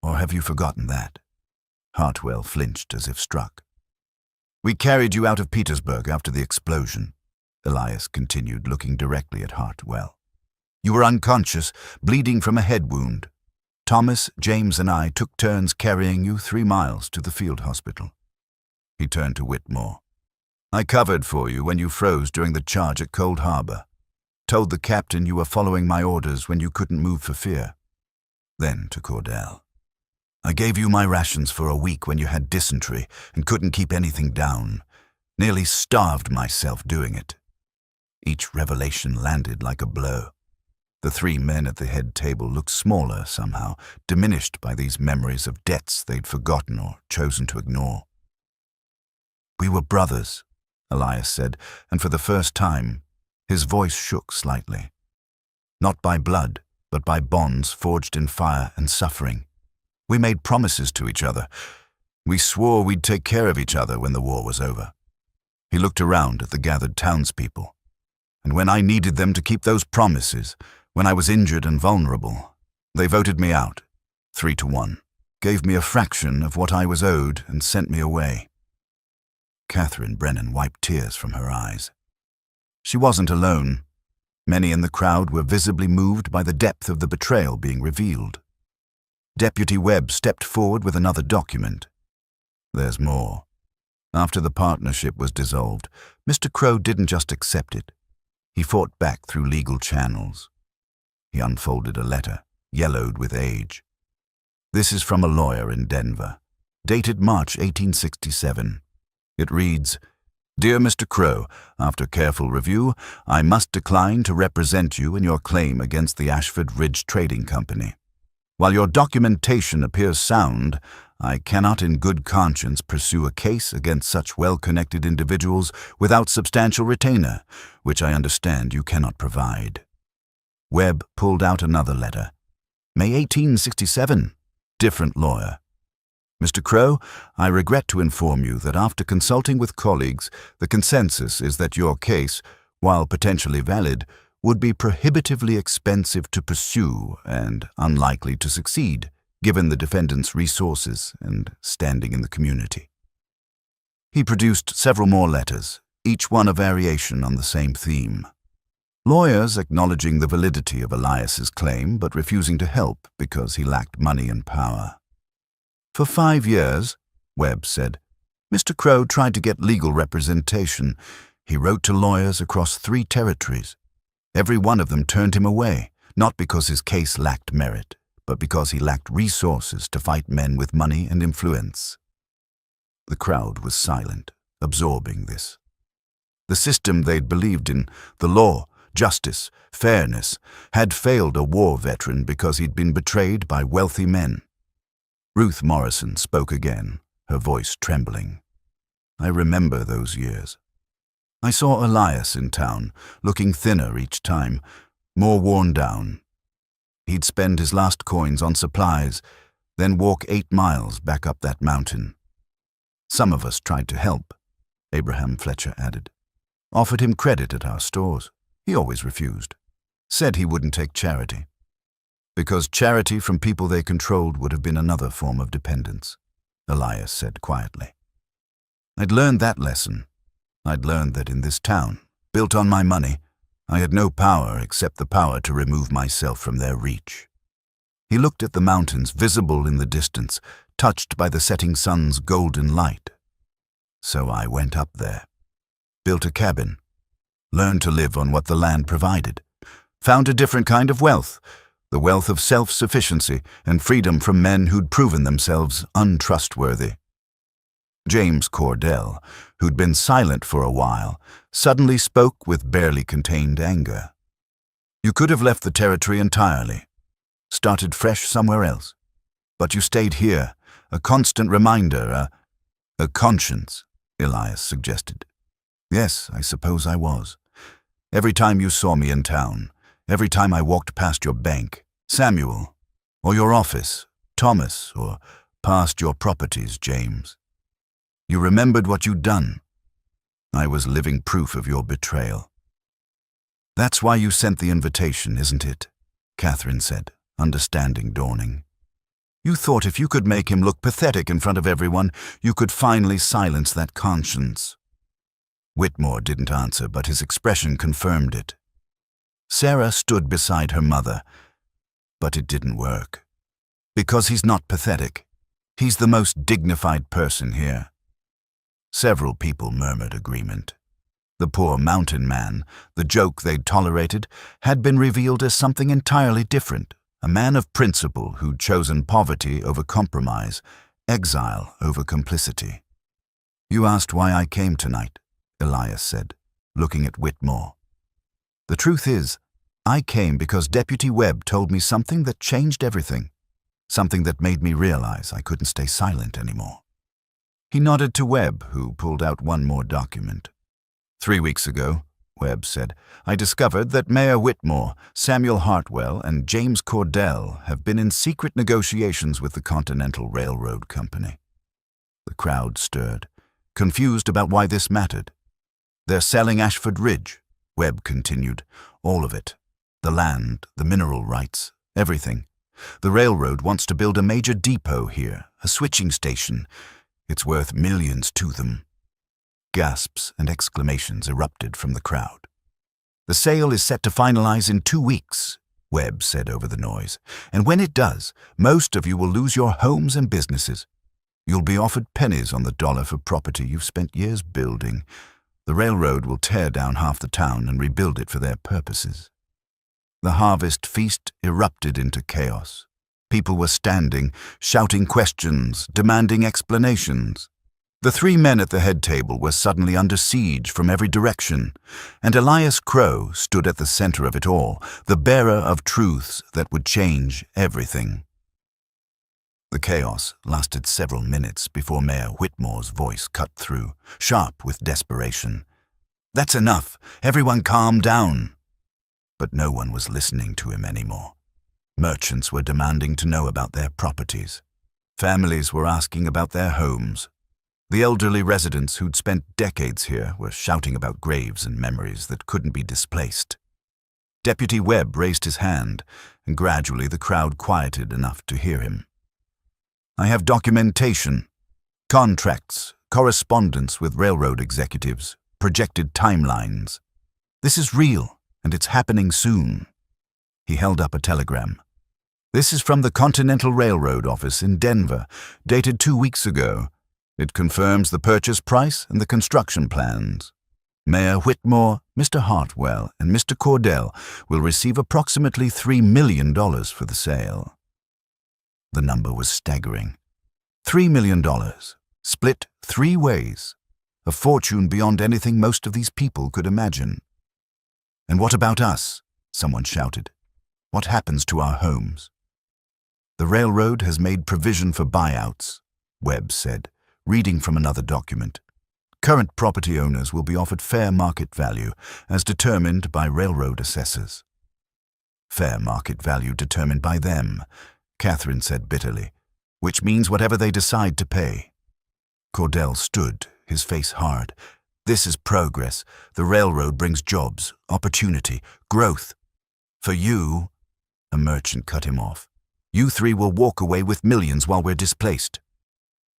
Or have you forgotten that?" Hartwell flinched as if struck. "We carried you out of Petersburg after the explosion," Elias continued, looking directly at Hartwell. "You were unconscious, bleeding from a head wound. Thomas, James, and I took turns carrying you 3 miles to the field hospital." He turned to Whitmore. "I covered for you when you froze during the charge at Cold Harbor. Told the captain you were following my orders when you couldn't move for fear." Then to Cordell. "I gave you my rations for a week when you had dysentery and couldn't keep anything down. Nearly starved myself doing it." Each revelation landed like a blow. The 3 men at the head table looked smaller somehow, diminished by these memories of debts they'd forgotten or chosen to ignore. "We were brothers," Elias said, and for the first time, his voice shook slightly. "Not by blood, but by bonds forged in fire and suffering. We made promises to each other. We swore we'd take care of each other when the war was over." He looked around at the gathered townspeople. "And when I needed them to keep those promises, when I was injured and vulnerable, they voted me out, 3-1, gave me a fraction of what I was owed and sent me away." Catherine Brennan wiped tears from her eyes. She wasn't alone. Many in the crowd were visibly moved by the depth of the betrayal being revealed. Deputy Webb stepped forward with another document. "There's more. After the partnership was dissolved, Mr. Crow didn't just accept it. He fought back through legal channels." He unfolded a letter, yellowed with age. "This is from a lawyer in Denver, dated March 1867. It reads, 'Dear Mr. Crow, after careful review, I must decline to represent you in your claim against the Ashford Ridge Trading Company. While your documentation appears sound, I cannot in good conscience pursue a case against such well-connected individuals without substantial retainer, which I understand you cannot provide.'" Webb pulled out another letter. "May 1867, different lawyer. Mr. Crow, I regret to inform you that after consulting with colleagues, the consensus is that your case, while potentially valid, would be prohibitively expensive to pursue and unlikely to succeed, given the defendant's resources and standing in the community." He produced several more letters, each one a variation on the same theme. Lawyers acknowledging the validity of Elias's claim but refusing to help because he lacked money and power. "For 5 years," Webb said, "Mr. Crow tried to get legal representation. He wrote to lawyers across 3 territories. Every one of them turned him away, not because his case lacked merit, but because he lacked resources to fight men with money and influence. The crowd was silent, absorbing this. The system they'd believed in, the law, justice, fairness, had failed a war veteran because he'd been betrayed by wealthy men. Ruth Morrison spoke again, her voice trembling. I remember those years. I saw Elias in town, looking thinner each time, more worn down. He'd spend his last coins on supplies, then walk 8 miles back up that mountain. Some of us tried to help, Abraham Fletcher added. Offered him credit at our stores. He always refused. Said he wouldn't take charity. Because charity from people they controlled would have been another form of dependence, Elias said quietly. I'd learned that lesson. I'd learned that in this town, built on my money, I had no power except the power to remove myself from their reach. He looked at the mountains visible in the distance, touched by the setting sun's golden light. So I went up there, built a cabin, learned to live on what the land provided, found a different kind of wealth, the wealth of self-sufficiency and freedom from men who'd proven themselves untrustworthy. James Cordell, who'd been silent for a while, suddenly spoke with barely contained anger. You could have left the territory entirely, started fresh somewhere else, but you stayed here, a constant reminder, a conscience, Elias suggested. Yes, I suppose I was. Every time you saw me in town, every time I walked past your bank, Samuel, or your office, Thomas, or past your properties, James. You remembered what you'd done. I was living proof of your betrayal. That's why you sent the invitation, isn't it? Catherine said, understanding dawning. You thought if you could make him look pathetic in front of everyone, you could finally silence that conscience. Whitmore didn't answer, but his expression confirmed it. Sarah stood beside her mother, but it didn't work. Because he's not pathetic. He's the most dignified person here. Several people murmured agreement. The poor mountain man, the joke they'd tolerated, had been revealed as something entirely different, a man of principle who'd chosen poverty over compromise, exile over complicity. You asked why I came tonight, Elias said, looking at Whitmore. The truth is, I came because Deputy Webb told me something that changed everything, something that made me realize I couldn't stay silent anymore. He nodded to Webb, who pulled out one more document. 3 weeks ago, Webb said, I discovered that Mayor Whitmore, Samuel Hartwell, and James Cordell have been in secret negotiations with the Continental Railroad Company. The crowd stirred, confused about why this mattered. They're selling Ashford Ridge, Webb continued, all of it. The land, the mineral rights, everything. The railroad wants to build a major depot here, a switching station. It's worth millions to them. Gasps and exclamations erupted from the crowd. The sale is set to finalize in 2 weeks, Webb said over the noise, and when it does, most of you will lose your homes and businesses. You'll be offered pennies on the dollar for property you've spent years building. The railroad will tear down half the town and rebuild it for their purposes. The harvest feast erupted into chaos. People were standing, shouting questions, demanding explanations. The 3 men at the head table were suddenly under siege from every direction, and Elias Crow stood at the center of it all, the bearer of truths that would change everything. The chaos lasted several minutes before Mayor Whitmore's voice cut through, sharp with desperation. That's enough. Everyone calm down. But no one was listening to him anymore. Merchants were demanding to know about their properties. Families were asking about their homes. The elderly residents who'd spent decades here were shouting about graves and memories that couldn't be displaced. Deputy Webb raised his hand, and gradually the crowd quieted enough to hear him. I have documentation, contracts, correspondence with railroad executives, projected timelines. This is real, and it's happening soon. He held up a telegram. This is from the Continental Railroad office in Denver, dated 2 weeks ago. It confirms the purchase price and the construction plans. Mayor Whitmore, Mr. Hartwell, and Mr. Cordell will receive approximately $3 million for the sale. The number was staggering. $3 million, split 3 ways. A fortune beyond anything most of these people could imagine. "And what about us?" someone shouted. "What happens to our homes?" "The railroad has made provision for buyouts," Webb said, reading from another document. "Current property owners will be offered fair market value, as determined by railroad assessors." "Fair market value determined by them," Catherine said bitterly, "which means whatever they decide to pay." Cordell stood, his face hard. "This is progress. The railroad brings jobs, opportunity, growth. For you," a merchant cut him off, "you 3 will walk away with millions while we're displaced."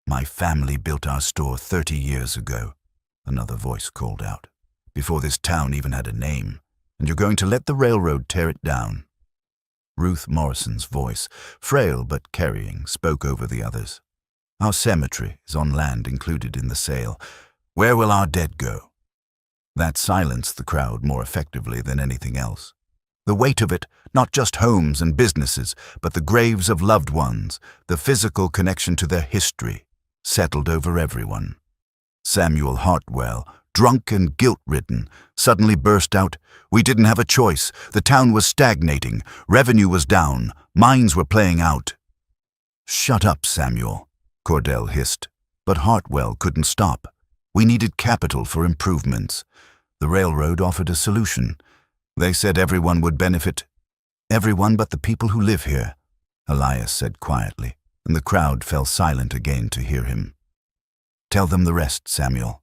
"My family built our store 30 years ago," another voice called out, "before this town even had a name, and you're going to let the railroad tear it down." Ruth Morrison's voice, frail but carrying, spoke over the others. "Our cemetery is on land included in the sale. Where will our dead go?" That silenced the crowd more effectively than anything else. The weight of it, not just homes and businesses, but the graves of loved ones, the physical connection to their history, settled over everyone. Samuel Hartwell, drunk and guilt-ridden, suddenly burst out, "We didn't have a choice. The town was stagnating. Revenue was down. Mines were playing out." "Shut up, Samuel," Cordell hissed. But Hartwell couldn't stop. "We needed capital for improvements. The railroad offered a solution. They said everyone would benefit." "Everyone but the people who live here," Elias said quietly, and the crowd fell silent again to hear him. "Tell them the rest, Samuel.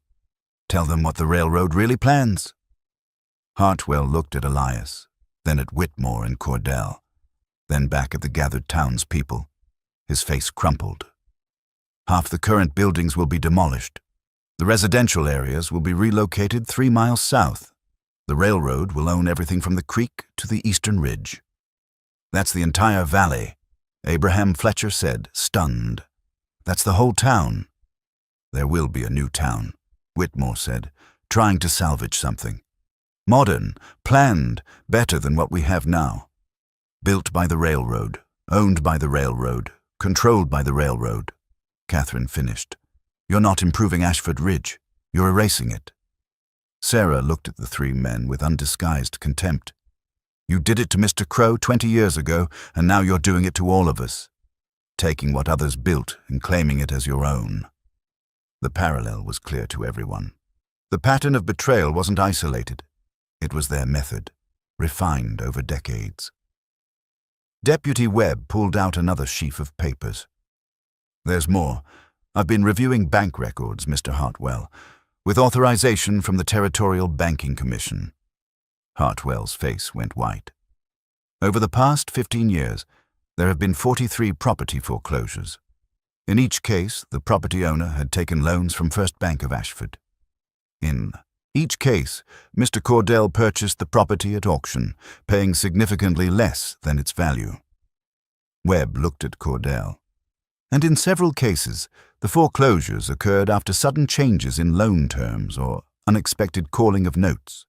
Tell them what the railroad really plans." Hartwell looked at Elias, then at Whitmore and Cordell, then back at the gathered townspeople. His face crumpled. "Half the current buildings will be demolished. The residential areas will be relocated 3 miles south. The railroad will own everything from the creek to the eastern ridge." "That's the entire valley," Abraham Fletcher said, stunned. "That's the whole town." "There will be a new town," Whitmore said, trying to salvage something. "Modern, planned, better than what we have now. Built by the railroad, owned by the railroad, controlled by the railroad," Catherine finished. "You're not improving Ashford Ridge. You're erasing it." Sarah looked at the 3 men with undisguised contempt. "You did it to Mr. Crow 20 years ago, and now you're doing it to all of us. Taking what others built and claiming it as your own." The parallel was clear to everyone. The pattern of betrayal wasn't isolated. It was their method, refined over decades. Deputy Webb pulled out another sheaf of papers. "There's more. I've been reviewing bank records, Mr. Hartwell, with authorization from the Territorial Banking Commission." Hartwell's face went white. "Over the past 15 years, there have been 43 property foreclosures. In each case, the property owner had taken loans from First Bank of Ashford. In each case, Mr. Cordell purchased the property at auction, paying significantly less than its value." Webb looked at Cordell. "And in several cases, the foreclosures occurred after sudden changes in loan terms or unexpected calling of notes."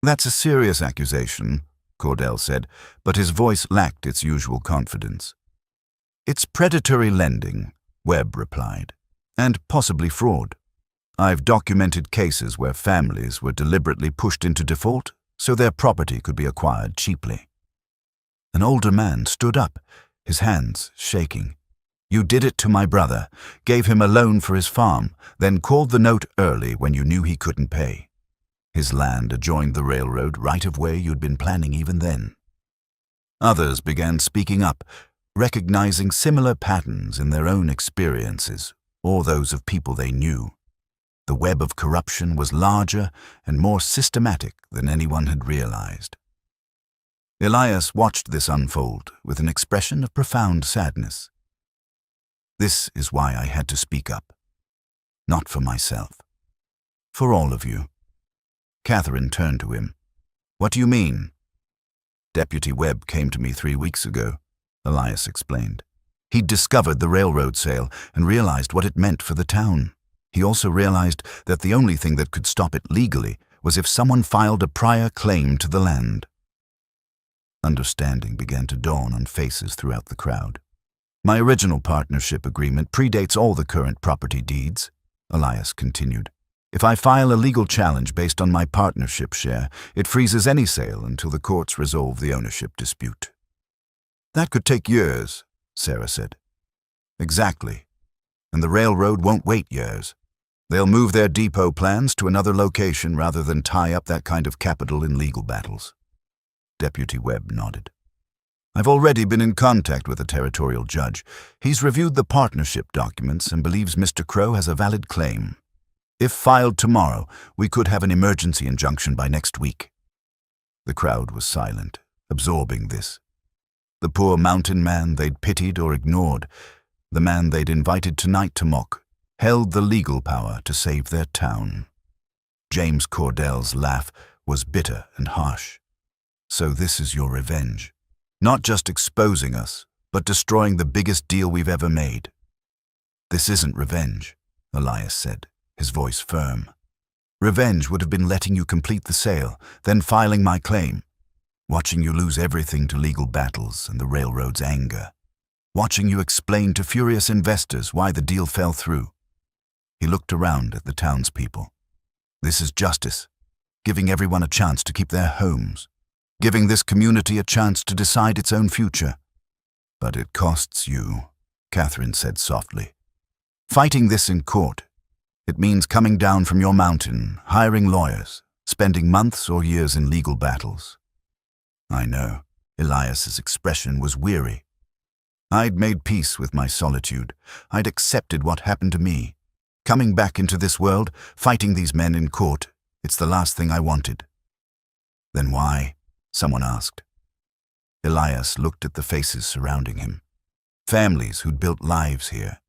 "That's a serious accusation," Cordell said, but his voice lacked its usual confidence. "It's predatory lending," Webb replied, "and possibly fraud. I've documented cases where families were deliberately pushed into default so their property could be acquired cheaply." An older man stood up, his hands shaking. "You did it to my brother, gave him a loan for his farm, then called the note early when you knew he couldn't pay. His land adjoined the railroad right-of-way you'd been planning even then." Others began speaking up, recognizing similar patterns in their own experiences or those of people they knew. The web of corruption was larger and more systematic than anyone had realized. Elias watched this unfold with an expression of profound sadness. "This is why I had to speak up. Not for myself. For all of you." Catherine turned to him. "What do you mean?" "Deputy Webb came to me 3 weeks ago," Elias explained. "He'd discovered the railroad sale and realized what it meant for the town. He also realized that the only thing that could stop it legally was if someone filed a prior claim to the land. Understanding began to dawn on faces throughout the crowd. My original partnership agreement predates all the current property deeds, Elias continued. If I file a legal challenge based on my partnership share, it freezes any sale until the courts resolve the ownership dispute. That could take years, Sarah said. Exactly. And the railroad won't wait years. They'll move their depot plans to another location rather than tie up that kind of capital in legal battles. Deputy Webb nodded. I've already been in contact with a territorial judge. He's reviewed the partnership documents and believes Mr. Crow has a valid claim. If filed tomorrow, we could have an emergency injunction by next week. The crowd was silent, absorbing this. The poor mountain man they'd pitied or ignored, the man they'd invited tonight to mock, held the legal power to save their town. James Cordell's laugh was bitter and harsh. So this is your revenge. Not just exposing us, but destroying the biggest deal we've ever made. This isn't revenge, Elias said, his voice firm. Revenge would have been letting you complete the sale, then filing my claim. Watching you lose everything to legal battles and the railroad's anger. Watching you explain to furious investors why the deal fell through. He looked around at the townspeople. This is justice, giving everyone a chance to keep their homes. Giving this community a chance to decide its own future. But it costs you, Catherine said softly. Fighting this in court. It means coming down from your mountain, hiring lawyers, spending months or years in legal battles. I know, Elias's expression was weary. I'd made peace with my solitude. I'd accepted what happened to me. Coming back into this world, fighting these men in court, it's the last thing I wanted. Then why? Someone asked. Elias looked at the faces surrounding him. Families who'd built lives here.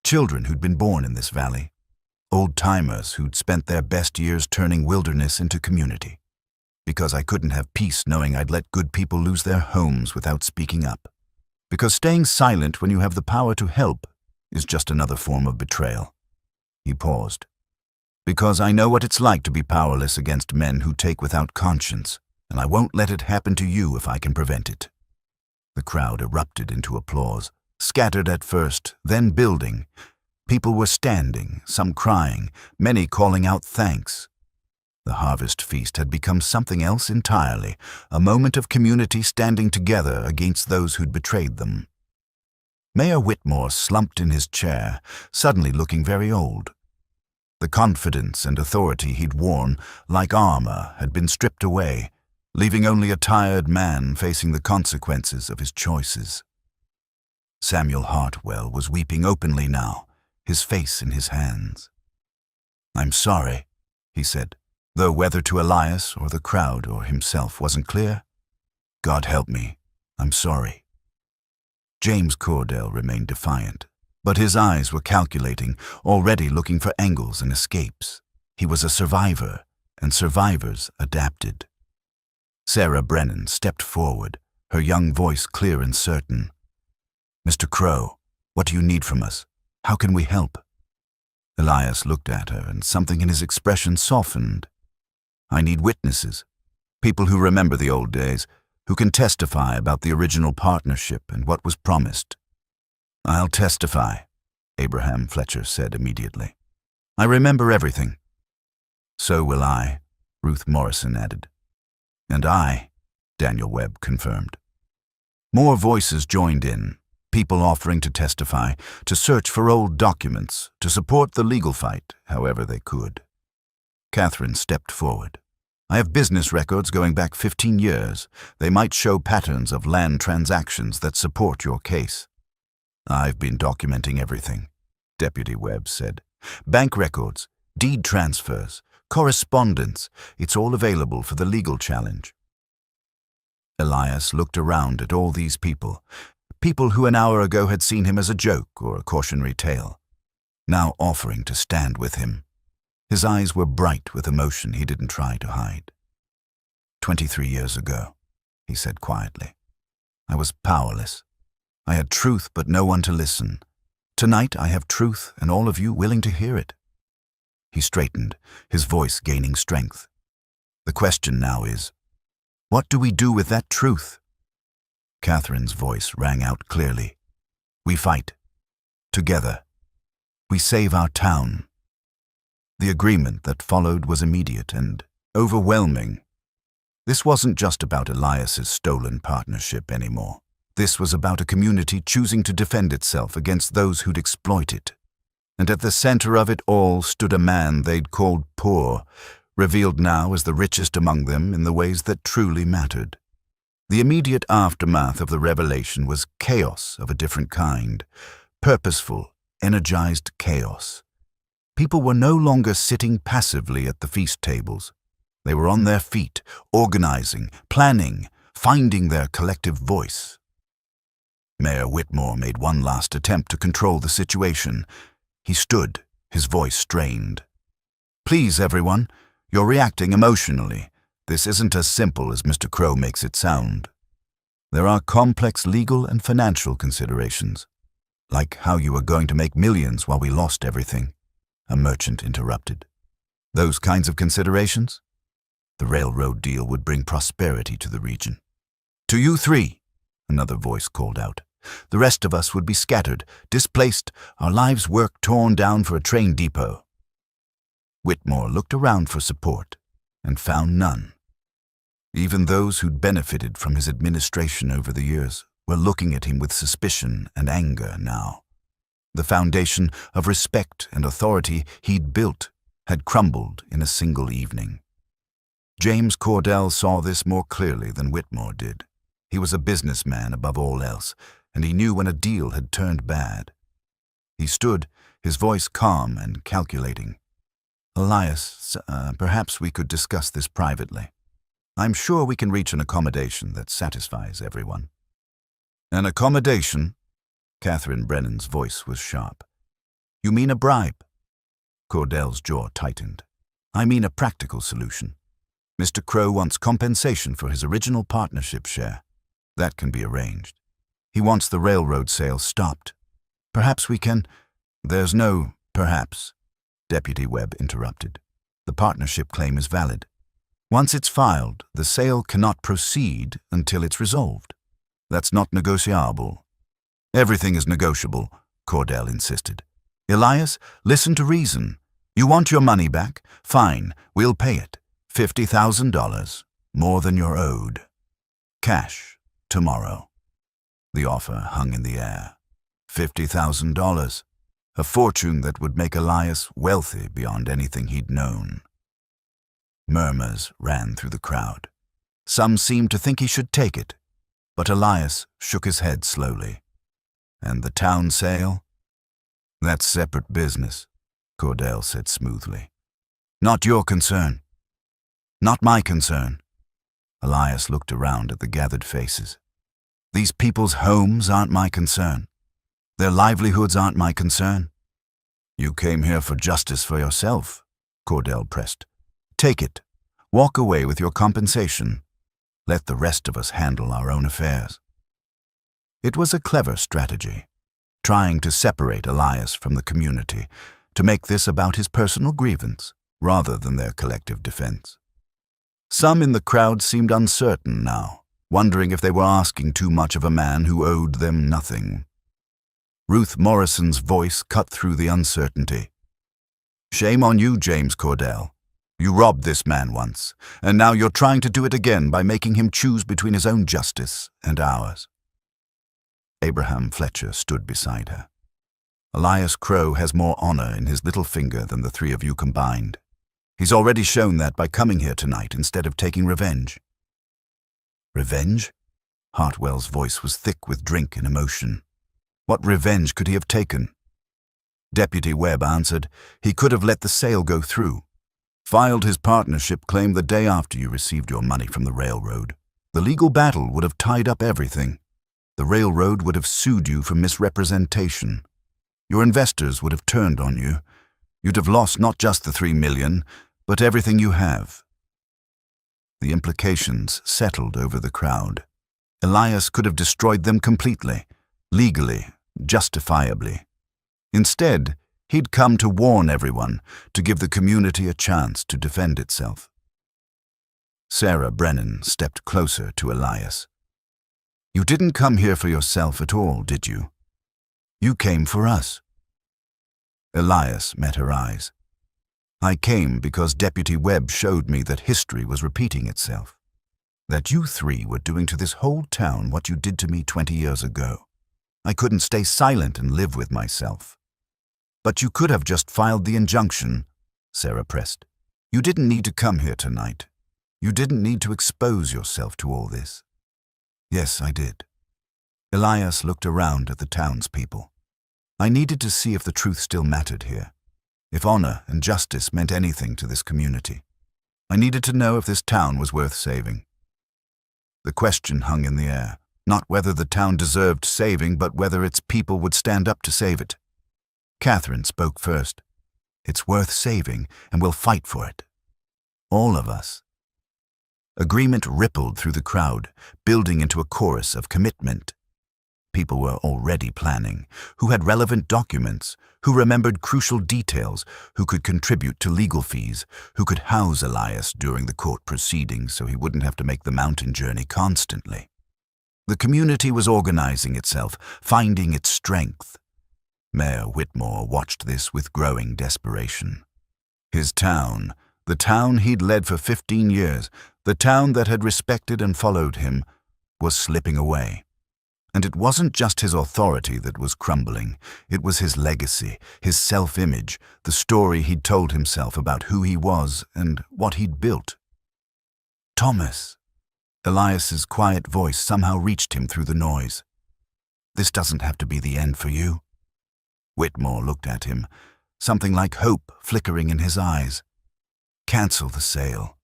Children who'd been born in this valley. Old-timers who'd spent their best years turning wilderness into community. Because I couldn't have peace knowing I'd let good people lose their homes without speaking up. Because staying silent when you have the power to help is just another form of betrayal. He paused. Because I know what it's like to be powerless against men who take without conscience. And I won't let it happen to you if I can prevent it. The crowd erupted into applause, scattered at first, then building. People were standing, some crying, many calling out thanks. The harvest feast had become something else entirely, a moment of community standing together against those who'd betrayed them. Mayor Whitmore slumped in his chair, suddenly looking very old. The confidence and authority he'd worn, like armor, had been stripped away, leaving only a tired man facing the consequences of his choices. Samuel Hartwell was weeping openly now, his face in his hands. I'm sorry, he said, though whether to Elias or the crowd or himself wasn't clear. God help me, I'm sorry. James Cordell remained defiant, but his eyes were calculating, already looking for angles and escapes. He was a survivor, and survivors adapted. Sarah Brennan stepped forward, her young voice clear and certain. Mr. Crow, what do you need from us? How can we help? Elias looked at her, and something in his expression softened. I need witnesses, people who remember the old days, who can testify about the original partnership and what was promised. I'll testify, Abraham Fletcher said immediately. I remember everything. So will I, Ruth Morrison added. And I, Daniel Webb confirmed. More voices joined in, people offering to testify, to search for old documents, to support the legal fight however they could. Catherine stepped forward. I have business records going back 15 years. They might show patterns of land transactions that support your case. I've been documenting everything, Deputy Webb said. Bank records, deed transfers, correspondence, it's all available for the legal challenge. Elias looked around at all these people who an hour ago had seen him as a joke or a cautionary tale, now offering to stand with him. His eyes were bright with emotion he didn't try to hide. 23 years ago, he said quietly, I was powerless. I had truth but no one to listen. Tonight I have truth and all of you willing to hear it. He straightened, his voice gaining strength. The question now is, what do we do with that truth? Catherine's voice rang out clearly. We fight. Together. We save our town. The agreement that followed was immediate and overwhelming. This wasn't just about Elias's stolen partnership anymore. This was about a community choosing to defend itself against those who'd exploit it. And at the center of it all stood a man they'd called poor, revealed now as the richest among them in the ways that truly mattered. The immediate aftermath of the revelation was chaos of a different kind, purposeful, energized chaos. People were no longer sitting passively at the feast tables. They were on their feet, organizing, planning, finding their collective voice. Mayor Whitmore made one last attempt to control the situation. He stood, his voice strained. Please, everyone, you're reacting emotionally. This isn't as simple as Mr. Crow makes it sound. There are complex legal and financial considerations, like how you were going to make millions while we lost everything, a merchant interrupted. Those kinds of considerations? The railroad deal would bring prosperity to the region. To you three, another voice called out. The rest of us would be scattered, displaced, our lives' work torn down for a train depot. Whitmore looked around for support and found none. Even those who'd benefited from his administration over the years were looking at him with suspicion and anger now. The foundation of respect and authority he'd built had crumbled in a single evening. James Cordell saw this more clearly than Whitmore did. He was a businessman above all else, and he knew when a deal had turned bad. He stood, his voice calm and calculating. Elias, perhaps we could discuss this privately. I'm sure we can reach an accommodation that satisfies everyone. An accommodation? Catherine Brennan's voice was sharp. You mean a bribe? Cordell's jaw tightened. I mean a practical solution. Mr. Crow wants compensation for his original partnership share. That can be arranged. He wants the railroad sale stopped. Perhaps we can— There's no perhaps, Deputy Webb interrupted. The partnership claim is valid. Once it's filed, the sale cannot proceed until it's resolved. That's not negotiable. Everything is negotiable, Cordell insisted. Elias, listen to reason. You want your money back? Fine, we'll pay it. $50,000, more than you're owed. Cash, tomorrow. The offer hung in the air. $50,000, a fortune that would make Elias wealthy beyond anything he'd known. Murmurs ran through the crowd. Some seemed to think he should take it, but Elias shook his head slowly. And the town sale? That's separate business, Cordell said smoothly. Not your concern. Not my concern. Elias looked around at the gathered faces. These people's homes aren't my concern. Their livelihoods aren't my concern. You came here for justice for yourself, Cordell pressed. Take it. Walk away with your compensation. Let the rest of us handle our own affairs. It was a clever strategy, trying to separate Elias from the community, to make this about his personal grievance rather than their collective defense. Some in the crowd seemed uncertain now, wondering if they were asking too much of a man who owed them nothing. Ruth Morrison's voice cut through the uncertainty. Shame on you, James Cordell. You robbed this man once, and now you're trying to do it again by making him choose between his own justice and ours. Abraham Fletcher stood beside her. Elias Crow has more honor in his little finger than the three of you combined. He's already shown that by coming here tonight instead of taking revenge. Revenge? Hartwell's voice was thick with drink and emotion. What revenge could he have taken? Deputy Webb answered, he could have let the sale go through. Filed his partnership claim the day after you received your money from the railroad. The legal battle would have tied up everything. The railroad would have sued you for misrepresentation. Your investors would have turned on you. You'd have lost not just the $3 million, but everything you have. The implications settled over the crowd. Elias could have destroyed them completely, legally, justifiably. Instead, He'd come to warn everyone, to give the community a chance to defend itself. Sarah Brennan stepped closer to Elias. "You didn't come here for yourself at all, did you? You came for us." Elias met her eyes. "I came because Deputy Webb showed me that history was repeating itself. That you three were doing to this whole town what you did to me 20 years ago. I couldn't stay silent and live with myself." "But you could have just filed the injunction," Sarah pressed. "You didn't need to come here tonight. You didn't need to expose yourself to all this." "Yes, I did." Elias looked around at the townspeople. "I needed to see if the truth still mattered here, if honor and justice meant anything to this community. I needed to know if this town was worth saving." The question hung in the air, not whether the town deserved saving, but whether its people would stand up to save it. Catherine spoke first. "It's worth saving, and we'll fight for it. All of us." Agreement rippled through the crowd, building into a chorus of commitment. People were already planning, who had relevant documents, who remembered crucial details, who could contribute to legal fees, who could house Elias during the court proceedings so he wouldn't have to make the mountain journey constantly. The community was organizing itself, finding its strength. Mayor Whitmore watched this with growing desperation. His town, the town he'd led for 15 years, the town that had respected and followed him, was slipping away. And it wasn't just his authority that was crumbling. It was his legacy, his self-image, the story he'd told himself about who he was and what he'd built. "Thomas." Elias's quiet voice somehow reached him through the noise. "This doesn't have to be the end for you." Whitmore looked at him, something like hope flickering in his eyes. "Cancel the sale,"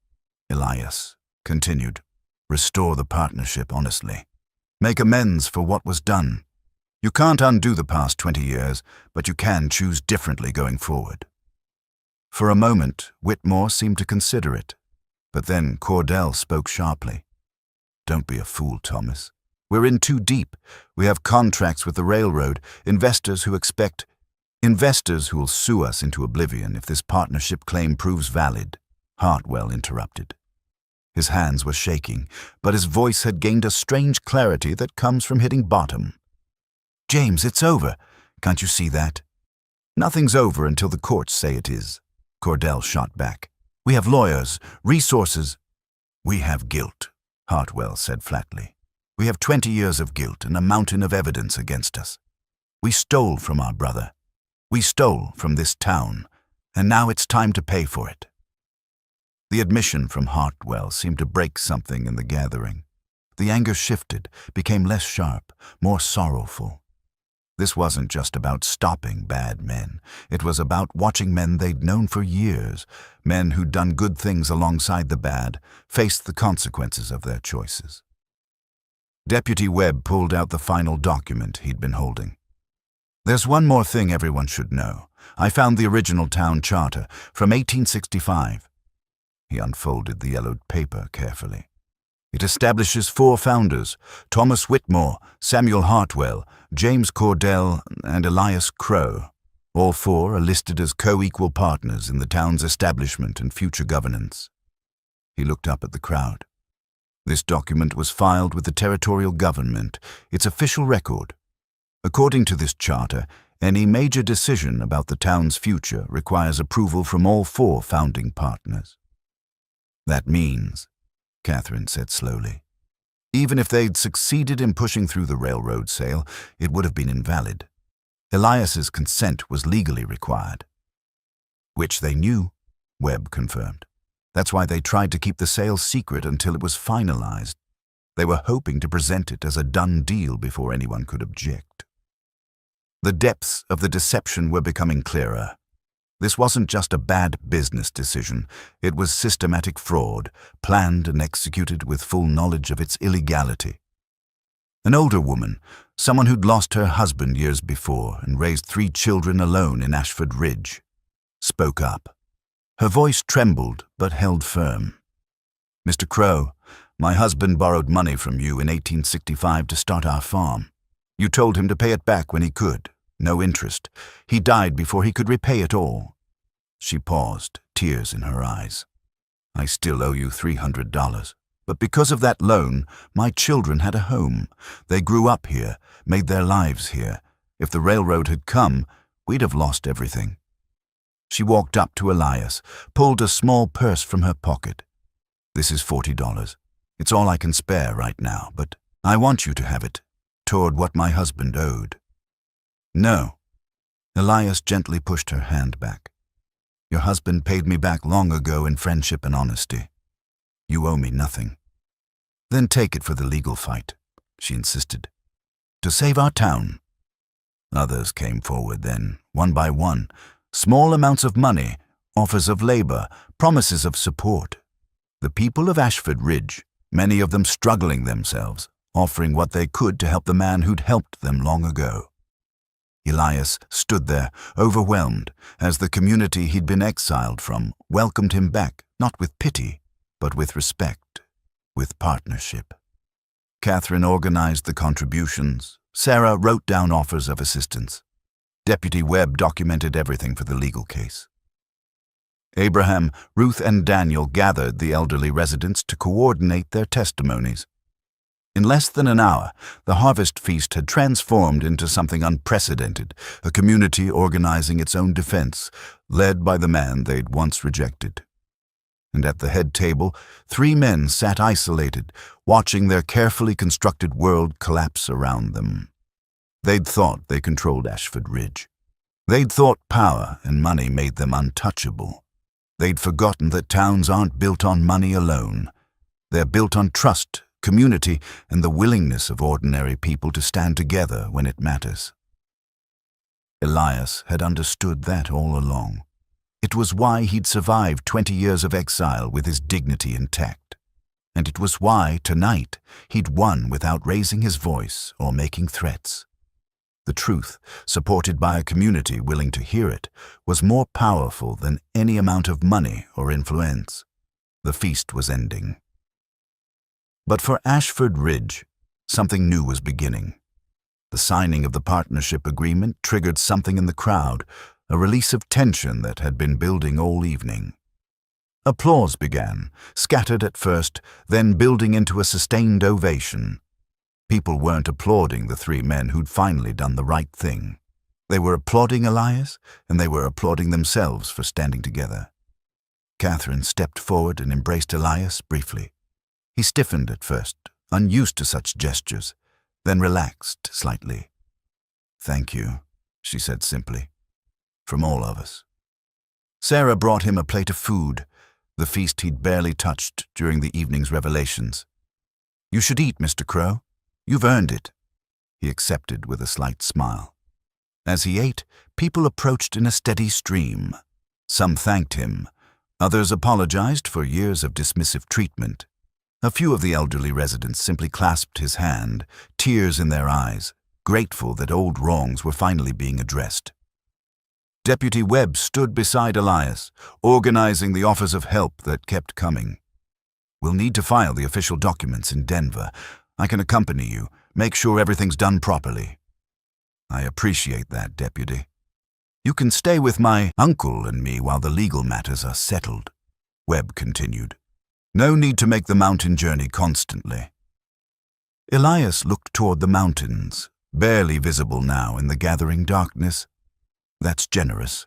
Elias continued. "Restore the partnership honestly. Make amends for what was done. You can't undo the past 20 years, but you can choose differently going forward." For a moment, Whitmore seemed to consider it, but then Cordell spoke sharply. "Don't be a fool, Thomas. We're in too deep. We have contracts with the railroad, investors who will sue us into oblivion if this partnership claim proves valid." Hartwell interrupted. His hands were shaking, but his voice had gained a strange clarity that comes from hitting bottom. "James, it's over. Can't you see that?" "Nothing's over until the courts say it is," Cordell shot back. "We have lawyers, resources." "We have guilt," Hartwell said flatly. "We have 20 years of guilt and a mountain of evidence against us. We stole from our brother. We stole from this town, and now it's time to pay for it." The admission from Hartwell seemed to break something in the gathering. The anger shifted, became less sharp, more sorrowful. This wasn't just about stopping bad men. It was about watching men they'd known for years, men who'd done good things alongside the bad, face the consequences of their choices. Deputy Webb pulled out the final document he'd been holding. "There's one more thing everyone should know. I found the original town charter from 1865. He unfolded the yellowed paper carefully. "It establishes 4 founders, Thomas Whitmore, Samuel Hartwell, James Cordell, and Elias Crow. All 4 are listed as co-equal partners in the town's establishment and future governance." He looked up at the crowd. This document was filed with the territorial government, its official record. According to this charter, any major decision about the town's future requires approval from all 4 founding partners. "That means," Catherine said slowly, "even if they'd succeeded in pushing through the railroad sale, it would have been invalid. Elias's consent was legally required." "Which they knew," Webb confirmed. "That's why they tried to keep the sale secret until it was finalized. They were hoping to present it as a done deal before anyone could object." The depths of the deception were becoming clearer. This wasn't just a bad business decision. It was systematic fraud, planned and executed with full knowledge of its illegality. An older woman, someone who'd lost her husband years before and raised 3 children alone in Ashford Ridge, spoke up. Her voice trembled but held firm. "Mr. Crow, my husband borrowed money from you in 1865 to start our farm. You told him to pay it back when he could. no interest. He died before he could repay it all. She paused, tears in her eyes. I still owe you $300. But because of that loan, my children had a home. They grew up here, made their lives here. If the railroad had come, we'd have lost everything. She walked up to Elias, pulled a small purse from her pocket. This is $40. It's all I can spare right now, but I want you to have it, toward what my husband owed. No. Elias gently pushed her hand back. Your husband paid me back long ago in friendship and honesty. You owe me nothing. Then take it for the legal fight, she insisted. To save our town. Others came forward then, one by one. Small amounts of money, offers of labor, promises of support. The people of Ashford Ridge, many of them struggling themselves, offering what they could to help the man who'd helped them long ago. Elias stood there, overwhelmed, as the community he'd been exiled from welcomed him back, not with pity, but with respect, with partnership. Catherine organized the contributions. Sarah wrote down offers of assistance. Deputy Webb documented everything for the legal case. Abraham, Ruth, and Daniel gathered the elderly residents to coordinate their testimonies. In less than an hour, the harvest feast had transformed into something unprecedented, a community organizing its own defense, led by the man they'd once rejected. And at the head table, 3 men sat isolated, watching their carefully constructed world collapse around them. They'd thought they controlled Ashford Ridge. They'd thought power and money made them untouchable. They'd forgotten that towns aren't built on money alone. They're built on trust, community, and the willingness of ordinary people to stand together when it matters. Elias had understood that all along. It was why he'd survived 20 years of exile with his dignity intact. And it was why, tonight, he'd won without raising his voice or making threats. The truth, supported by a community willing to hear it, was more powerful than any amount of money or influence. The feast was ending. But for Ashford Ridge, something new was beginning. The signing of the partnership agreement triggered something in the crowd, a release of tension that had been building all evening. Applause began, scattered at first, then building into a sustained ovation. People weren't applauding the 3 men who'd finally done the right thing. They were applauding Elias, and they were applauding themselves for standing together. Catherine stepped forward and embraced Elias briefly. He stiffened at first, unused to such gestures, then relaxed slightly. Thank you, she said simply. From all of us. Sarah brought him a plate of food, the feast he'd barely touched during the evening's revelations. You should eat, Mr. Crow. You've earned it. He accepted with a slight smile. As he ate, people approached in a steady stream. Some thanked him. Others apologized for years of dismissive treatment. A few of the elderly residents simply clasped his hand, tears in their eyes, grateful that old wrongs were finally being addressed. Deputy Webb stood beside Elias, organizing the offers of help that kept coming. We'll need to file the official documents in Denver. I can accompany you, make sure everything's done properly. I appreciate that, Deputy. You can stay with my uncle and me while the legal matters are settled, Webb continued. No need to make the mountain journey constantly. Elias looked toward the mountains, barely visible now in the gathering darkness. That's generous,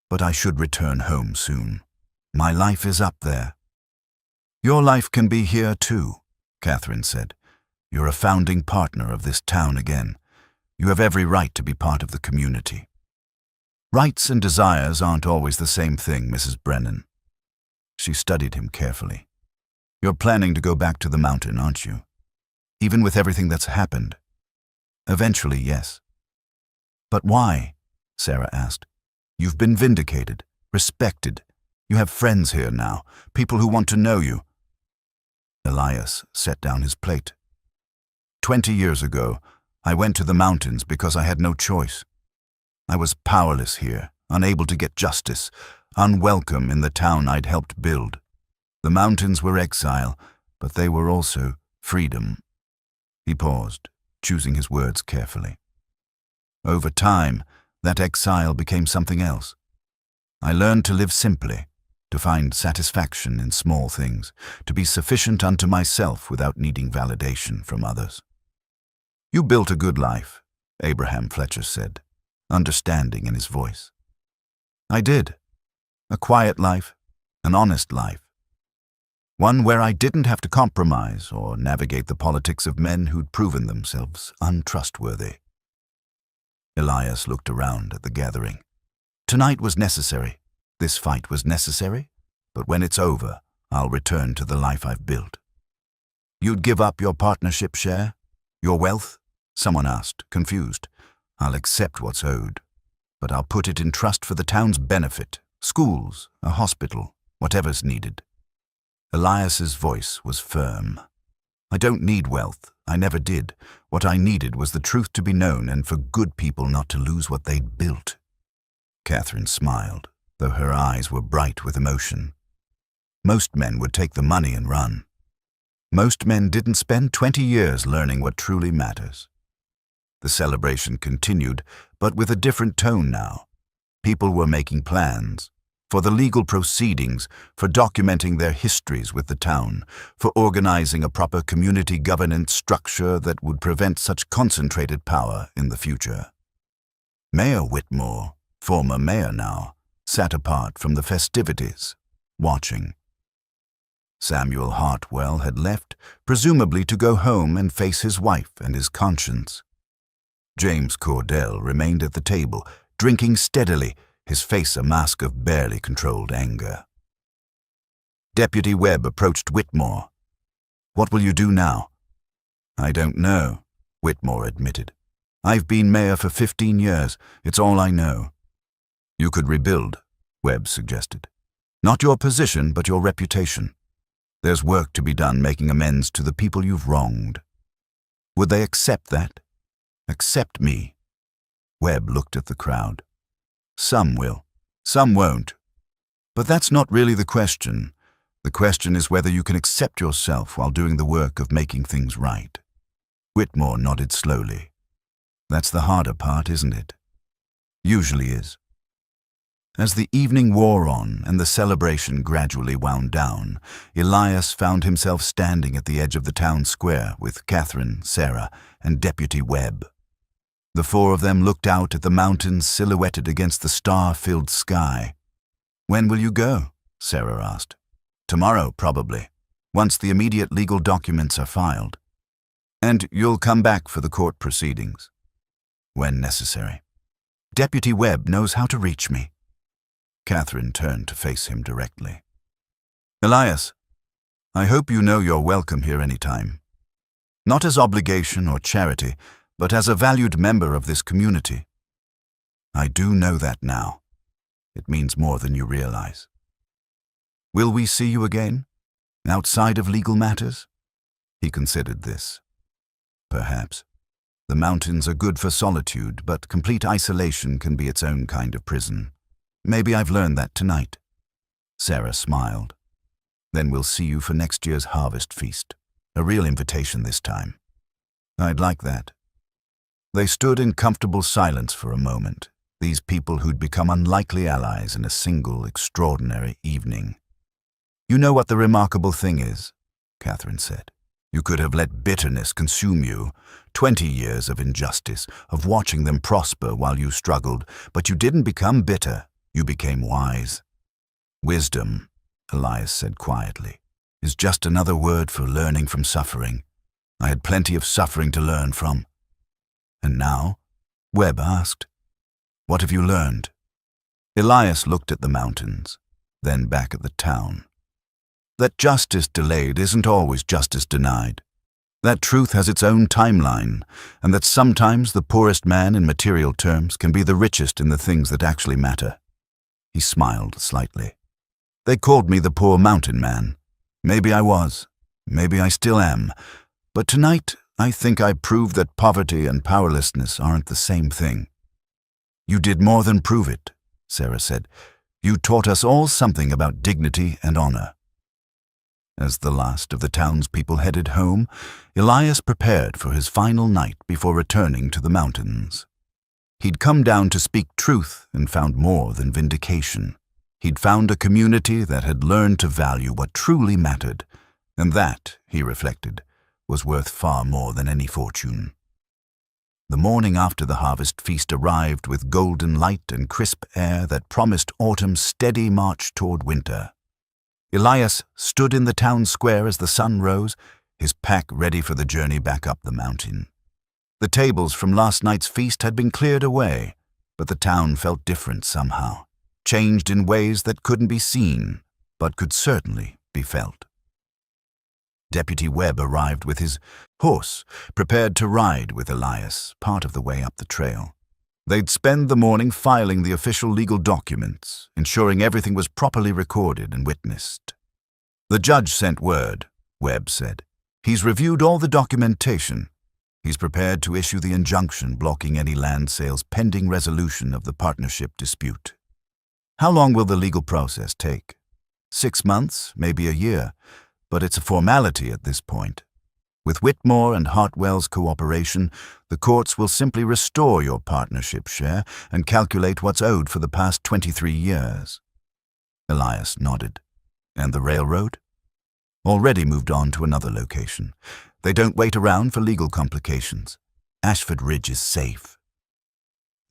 but I should return home soon. My life is up there. Your life can be here too, Catherine said. You're a founding partner of this town again. You have every right to be part of the community. Rights and desires aren't always the same thing, Mrs. Brennan. She studied him carefully. You're planning to go back to the mountain, aren't you? Even with everything that's happened. Eventually, yes. But why? Sarah asked. You've been vindicated, respected. You have friends here now, people who want to know you. Elias set down his plate. 20 years ago, I went to the mountains because I had no choice. I was powerless here, unable to get justice, unwelcome in the town I'd helped build. The mountains were exile, but they were also freedom. He paused, choosing his words carefully. Over time, that exile became something else. I learned to live simply, to find satisfaction in small things, to be sufficient unto myself without needing validation from others. You built a good life, Abraham Fletcher said, understanding in his voice. I did. A quiet life, an honest life. One where I didn't have to compromise or navigate the politics of men who'd proven themselves untrustworthy. Elias looked around at the gathering. Tonight was necessary. This fight was necessary, but when it's over, I'll return to the life I've built. You'd give up your partnership share? Your wealth? Someone asked, confused. I'll accept what's owed, but I'll put it in trust for the town's benefit, schools, a hospital, whatever's needed. Elias's voice was firm. I don't need wealth. I never did. What I needed was the truth to be known and for good people not to lose what they'd built. Catherine smiled, though her eyes were bright with emotion. Most men would take the money and run. Most men didn't spend 20 years learning what truly matters. The celebration continued, but with a different tone now. People were making plans for the legal proceedings, for documenting their histories with the town, for organizing a proper community governance structure that would prevent such concentrated power in the future. Mayor Whitmore, former mayor now, sat apart from the festivities, watching. Samuel Hartwell had left, presumably to go home and face his wife and his conscience. James Cordell remained at the table, drinking steadily, his face a mask of barely controlled anger. Deputy Webb approached Whitmore. "What will you do now?" "I don't know," Whitmore admitted. "I've been mayor for 15 years. It's all I know." "You could rebuild," Webb suggested. "Not your position, but your reputation. There's work to be done making amends to the people you've wronged." "Would they accept that? Accept me?" Webb looked at the crowd. "Some will, some won't. But that's not really the question. The question is whether you can accept yourself while doing the work of making things right." Whitmore nodded slowly. "That's the harder part, isn't it?" "Usually is." As the evening wore on and the celebration gradually wound down, Elias found himself standing at the edge of the town square with Catherine, Sarah, and Deputy Webb. The four of them looked out at the mountains silhouetted against the star-filled sky. "When will you go?" Sarah asked. "Tomorrow, probably, once the immediate legal documents are filed. And you'll come back for the court proceedings?" "When necessary." "Deputy Webb knows how to reach me." Catherine turned to face him directly. "Elias, I hope you know you're welcome here any time. Not as obligation or charity, but as a valued member of this community." "I do know that now. It means more than you realize." "Will we see you again? Outside of legal matters?" He considered this. "Perhaps. The mountains are good for solitude, but complete isolation can be its own kind of prison. Maybe I've learned that tonight." Sarah smiled. "Then we'll see you for next year's harvest feast. A real invitation this time." "I'd like that." They stood in comfortable silence for a moment, these people who'd become unlikely allies in a single extraordinary evening. "You know what the remarkable thing is," Catherine said. "You could have let bitterness consume you, 20 years of injustice, of watching them prosper while you struggled, but you didn't become bitter, you became wise. Wisdom," Elias said quietly, "is just another word for learning from suffering. I had plenty of suffering to learn from." "And now?" Webb asked. "What have you learned?" Elias looked at the mountains, then back at the town. That justice delayed isn't always justice denied. That truth has its own timeline, and that sometimes the poorest man in material terms can be the richest in the things that actually matter. He smiled slightly. "They called me the poor mountain man. Maybe I was. Maybe I still am. But tonight, I think I proved that poverty and powerlessness aren't the same thing." "You did more than prove it," Sarah said. "You taught us all something about dignity and honor." As the last of the townspeople headed home, Elias prepared for his final night before returning to the mountains. He'd come down to speak truth and found more than vindication. He'd found a community that had learned to value what truly mattered, and that, he reflected, was worth far more than any fortune. The morning after the harvest feast arrived with golden light and crisp air that promised autumn's steady march toward winter. Elias stood in the town square as the sun rose, his pack ready for the journey back up the mountain. The tables from last night's feast had been cleared away, but the town felt different somehow, changed in ways that couldn't be seen, but could certainly be felt. Deputy Webb arrived with his horse, prepared to ride with Elias part of the way up the trail. They'd spend the morning filing the official legal documents, ensuring everything was properly recorded and witnessed. "The judge sent word," Webb said. "He's reviewed all the documentation. He's prepared to issue the injunction blocking any land sales pending resolution of the partnership dispute." "How long will the legal process take?" 6 months, maybe a year, but it's a formality at this point. With Whitmore and Hartwell's cooperation, the courts will simply restore your partnership share and calculate what's owed for the past 23 years. Elias nodded. "And the railroad?" "Already moved on to another location. They don't wait around for legal complications. Ashford Ridge is safe."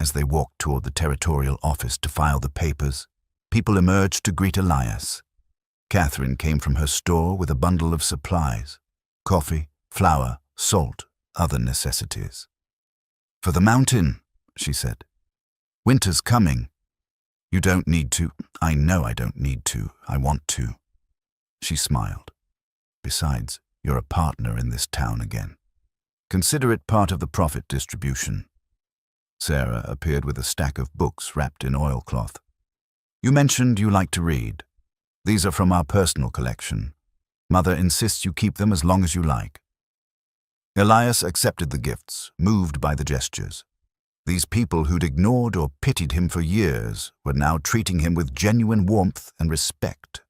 As they walked toward the territorial office to file the papers, people emerged to greet Elias. Catherine came from her store with a bundle of supplies: coffee, flour, salt, other necessities. "For the mountain," she said. "Winter's coming." "You don't need to." "I know I don't need to. I want to." She smiled. "Besides, you're a partner in this town again. Consider it part of the profit distribution." Sarah appeared with a stack of books wrapped in oilcloth. "You mentioned you like to read. These are from our personal collection. Mother insists you keep them as long as you like." Elias accepted the gifts, moved by the gestures. These people who'd ignored or pitied him for years were now treating him with genuine warmth and respect.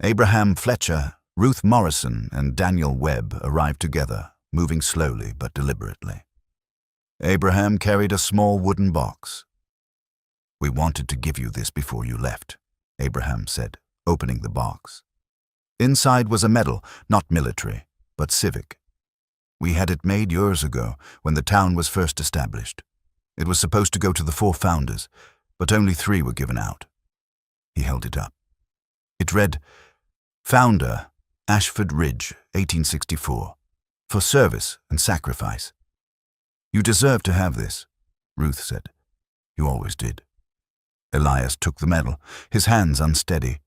Abraham Fletcher, Ruth Morrison, and Daniel Webb arrived together, moving slowly but deliberately. Abraham carried a small wooden box. "We wanted to give you this before you left," Abraham said, opening the box. Inside was a medal, not military, but civic. "We had it made years ago, when the town was first established. It was supposed to go to the 4 founders, but only 3 were given out." He held it up. It read, "Founder, Ashford Ridge, 1864. For service and sacrifice." "You deserve to have this," Ruth said. "You always did." Elias took the medal, his hands unsteady.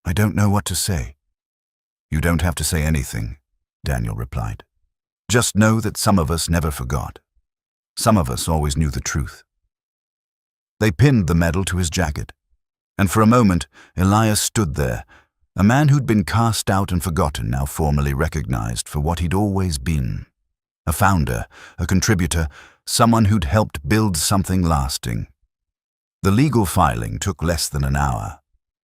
"I don't know what to say." "You don't have to say anything," Daniel replied. "Just know that some of us never forgot. Some of us always knew the truth." They pinned the medal to his jacket, and for a moment Elias stood there, a man who'd been cast out and forgotten, now formally recognized for what he'd always been. A founder, a contributor, someone who'd helped build something lasting. The legal filing took less than an hour.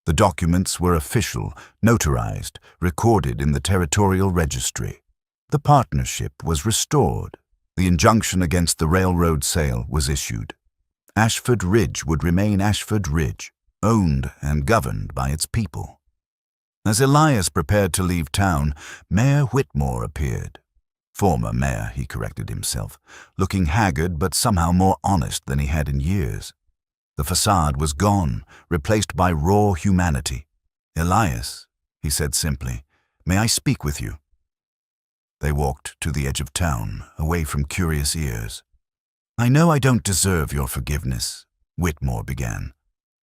The documents were official, notarized, recorded in the territorial registry. The partnership was restored. The injunction against the railroad sale was issued. Ashford Ridge would remain Ashford Ridge, owned and governed by its people. As Elias prepared to leave town, Mayor Whitmore appeared. Former mayor, he corrected himself, looking haggard but somehow more honest than he had in years. The facade was gone, replaced by raw humanity. "Elias," he said simply, "may I speak with you?" They walked to the edge of town, away from curious ears. "I know I don't deserve your forgiveness," Whitmore began.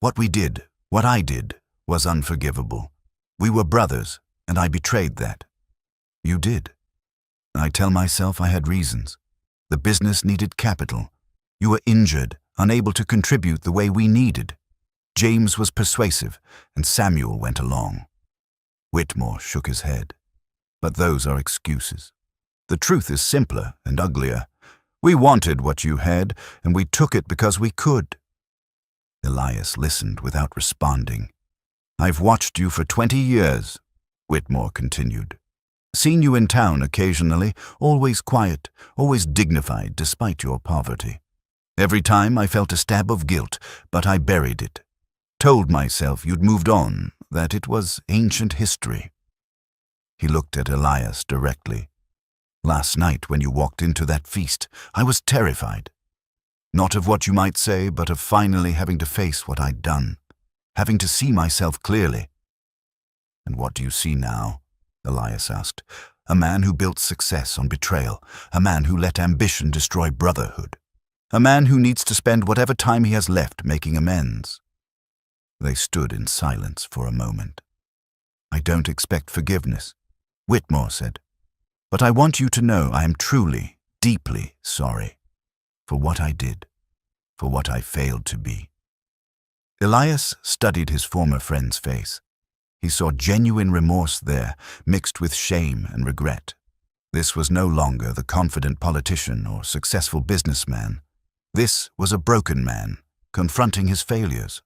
"What we did, what I did, was unforgivable. We were brothers, and I betrayed that." "You did." "I tell myself I had reasons. The business needed capital. You were injured, unable to contribute the way we needed. James was persuasive, and Samuel went along." Whitmore shook his head. "But those are excuses. The truth is simpler and uglier. We wanted what you had, and we took it because we could." Elias listened without responding. "I've watched you for 20 years, Whitmore continued. "Seen you in town occasionally, always quiet, always dignified despite your poverty. Every time I felt a stab of guilt, but I buried it. Told myself you'd moved on, that it was ancient history. He looked at Elias directly. Last night when you walked into that feast, I was terrified. Not of what you might say, but of finally having to face what I'd done, having to see myself clearly. And what do you see now? Elias asked. A man who built success on betrayal, a man who let ambition destroy brotherhood, a man who needs to spend whatever time he has left making amends. They stood in silence for a moment. I don't expect forgiveness, Whitmore said, but I want you to know I am truly, deeply sorry for what I did, for what I failed to be. Elias studied his former friend's face. He saw genuine remorse there, mixed with shame and regret. This was no longer the confident politician or successful businessman. This was a broken man, confronting his failures.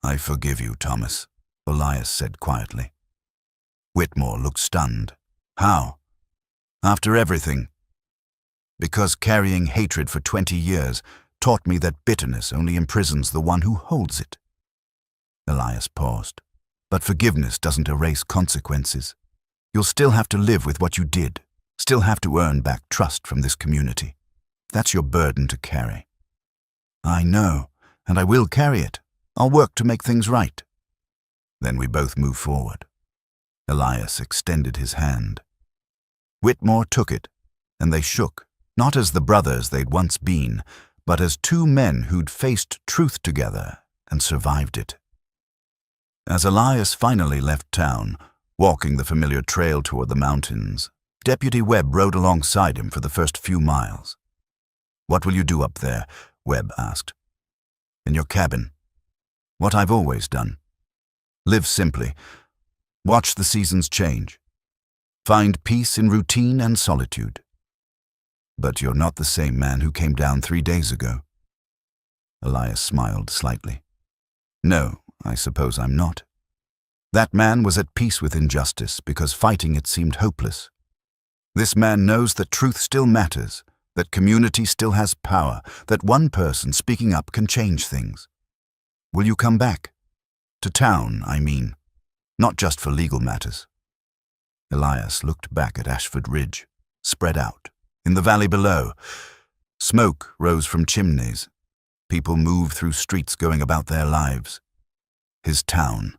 I forgive you, Thomas, Elias said quietly. Whitmore looked stunned. How? After everything? Because carrying hatred for 20 years taught me that bitterness only imprisons the one who holds it. Elias paused. But forgiveness doesn't erase consequences. You'll still have to live with what you did, still have to earn back trust from this community. That's your burden to carry. I know, and I will carry it. I'll work to make things right. Then we both move forward. Elias extended his hand. Whitmore took it, and they shook, not as the brothers they'd once been, but as two men who'd faced truth together and survived it. As Elias finally left town, walking the familiar trail toward the mountains, Deputy Webb rode alongside him for the first few miles. What will you do up there? Webb asked. In your cabin. What I've always done. Live simply. Watch the seasons change. Find peace in routine and solitude. But you're not the same man who came down 3 days ago. Elias smiled slightly. No, I suppose I'm not. That man was at peace with injustice because fighting it seemed hopeless. This man knows that truth still matters, that community still has power, that one person speaking up can change things. Will you come back? To town, I mean. Not just for legal matters. Elias looked back at Ashford Ridge, spread out, in the valley below. Smoke rose from chimneys. People moved through streets going about their lives. His town,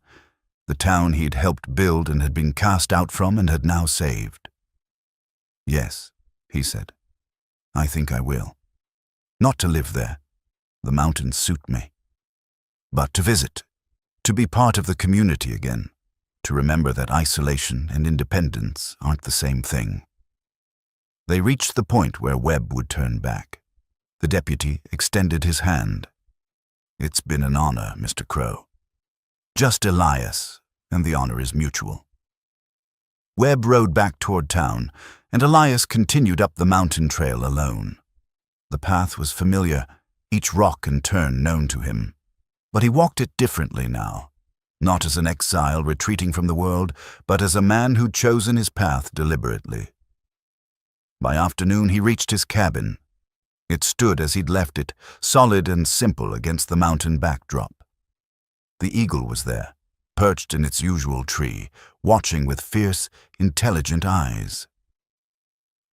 the town he'd helped build and had been cast out from and had now saved. Yes, he said. I think I will. Not to live there. The mountains suit me. But to visit, to be part of the community again, to remember that isolation and independence aren't the same thing. They reached the point where Webb would turn back. The deputy extended his hand. It's been an honor, Mr. Crow. Just Elias, and the honor is mutual. Webb rode back toward town, and Elias continued up the mountain trail alone. The path was familiar, each rock and turn known to him. But he walked it differently now, not as an exile retreating from the world, but as a man who'd chosen his path deliberately. By afternoon he reached his cabin. It stood as he'd left it, solid and simple against the mountain backdrop. The eagle was there, perched in its usual tree, watching with fierce, intelligent eyes.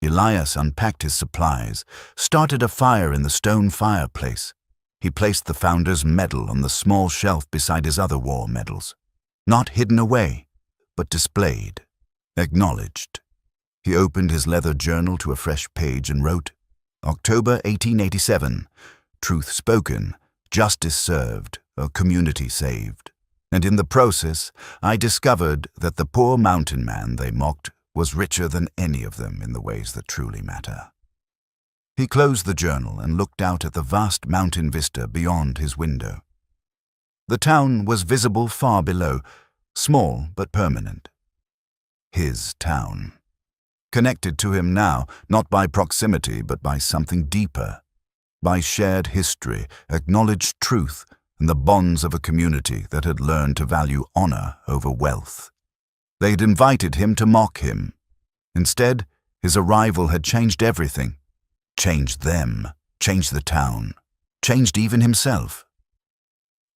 Elias unpacked his supplies, started a fire in the stone fireplace. He placed the founder's medal on the small shelf beside his other war medals. Not hidden away, but displayed, acknowledged. He opened his leather journal to a fresh page and wrote, October 1887, truth spoken, justice served, a community saved. And in the process, I discovered that the poor mountain man they mocked was richer than any of them in the ways that truly matter. He closed the journal and looked out at the vast mountain vista beyond his window. The town was visible far below, small but permanent. His town. Connected to him now, not by proximity but by something deeper, by shared history, acknowledged truth, and the bonds of a community that had learned to value honor over wealth. They'd invited him to mock him. Instead, his arrival had changed everything. Changed them, changed the town, changed even himself.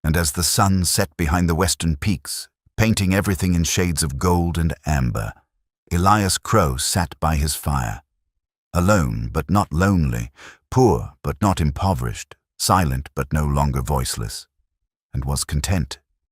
And as the sun set behind the western peaks, painting everything in shades of gold and amber, Elias Crow sat by his fire, alone but not lonely, poor but not impoverished, silent but no longer voiceless, and was content.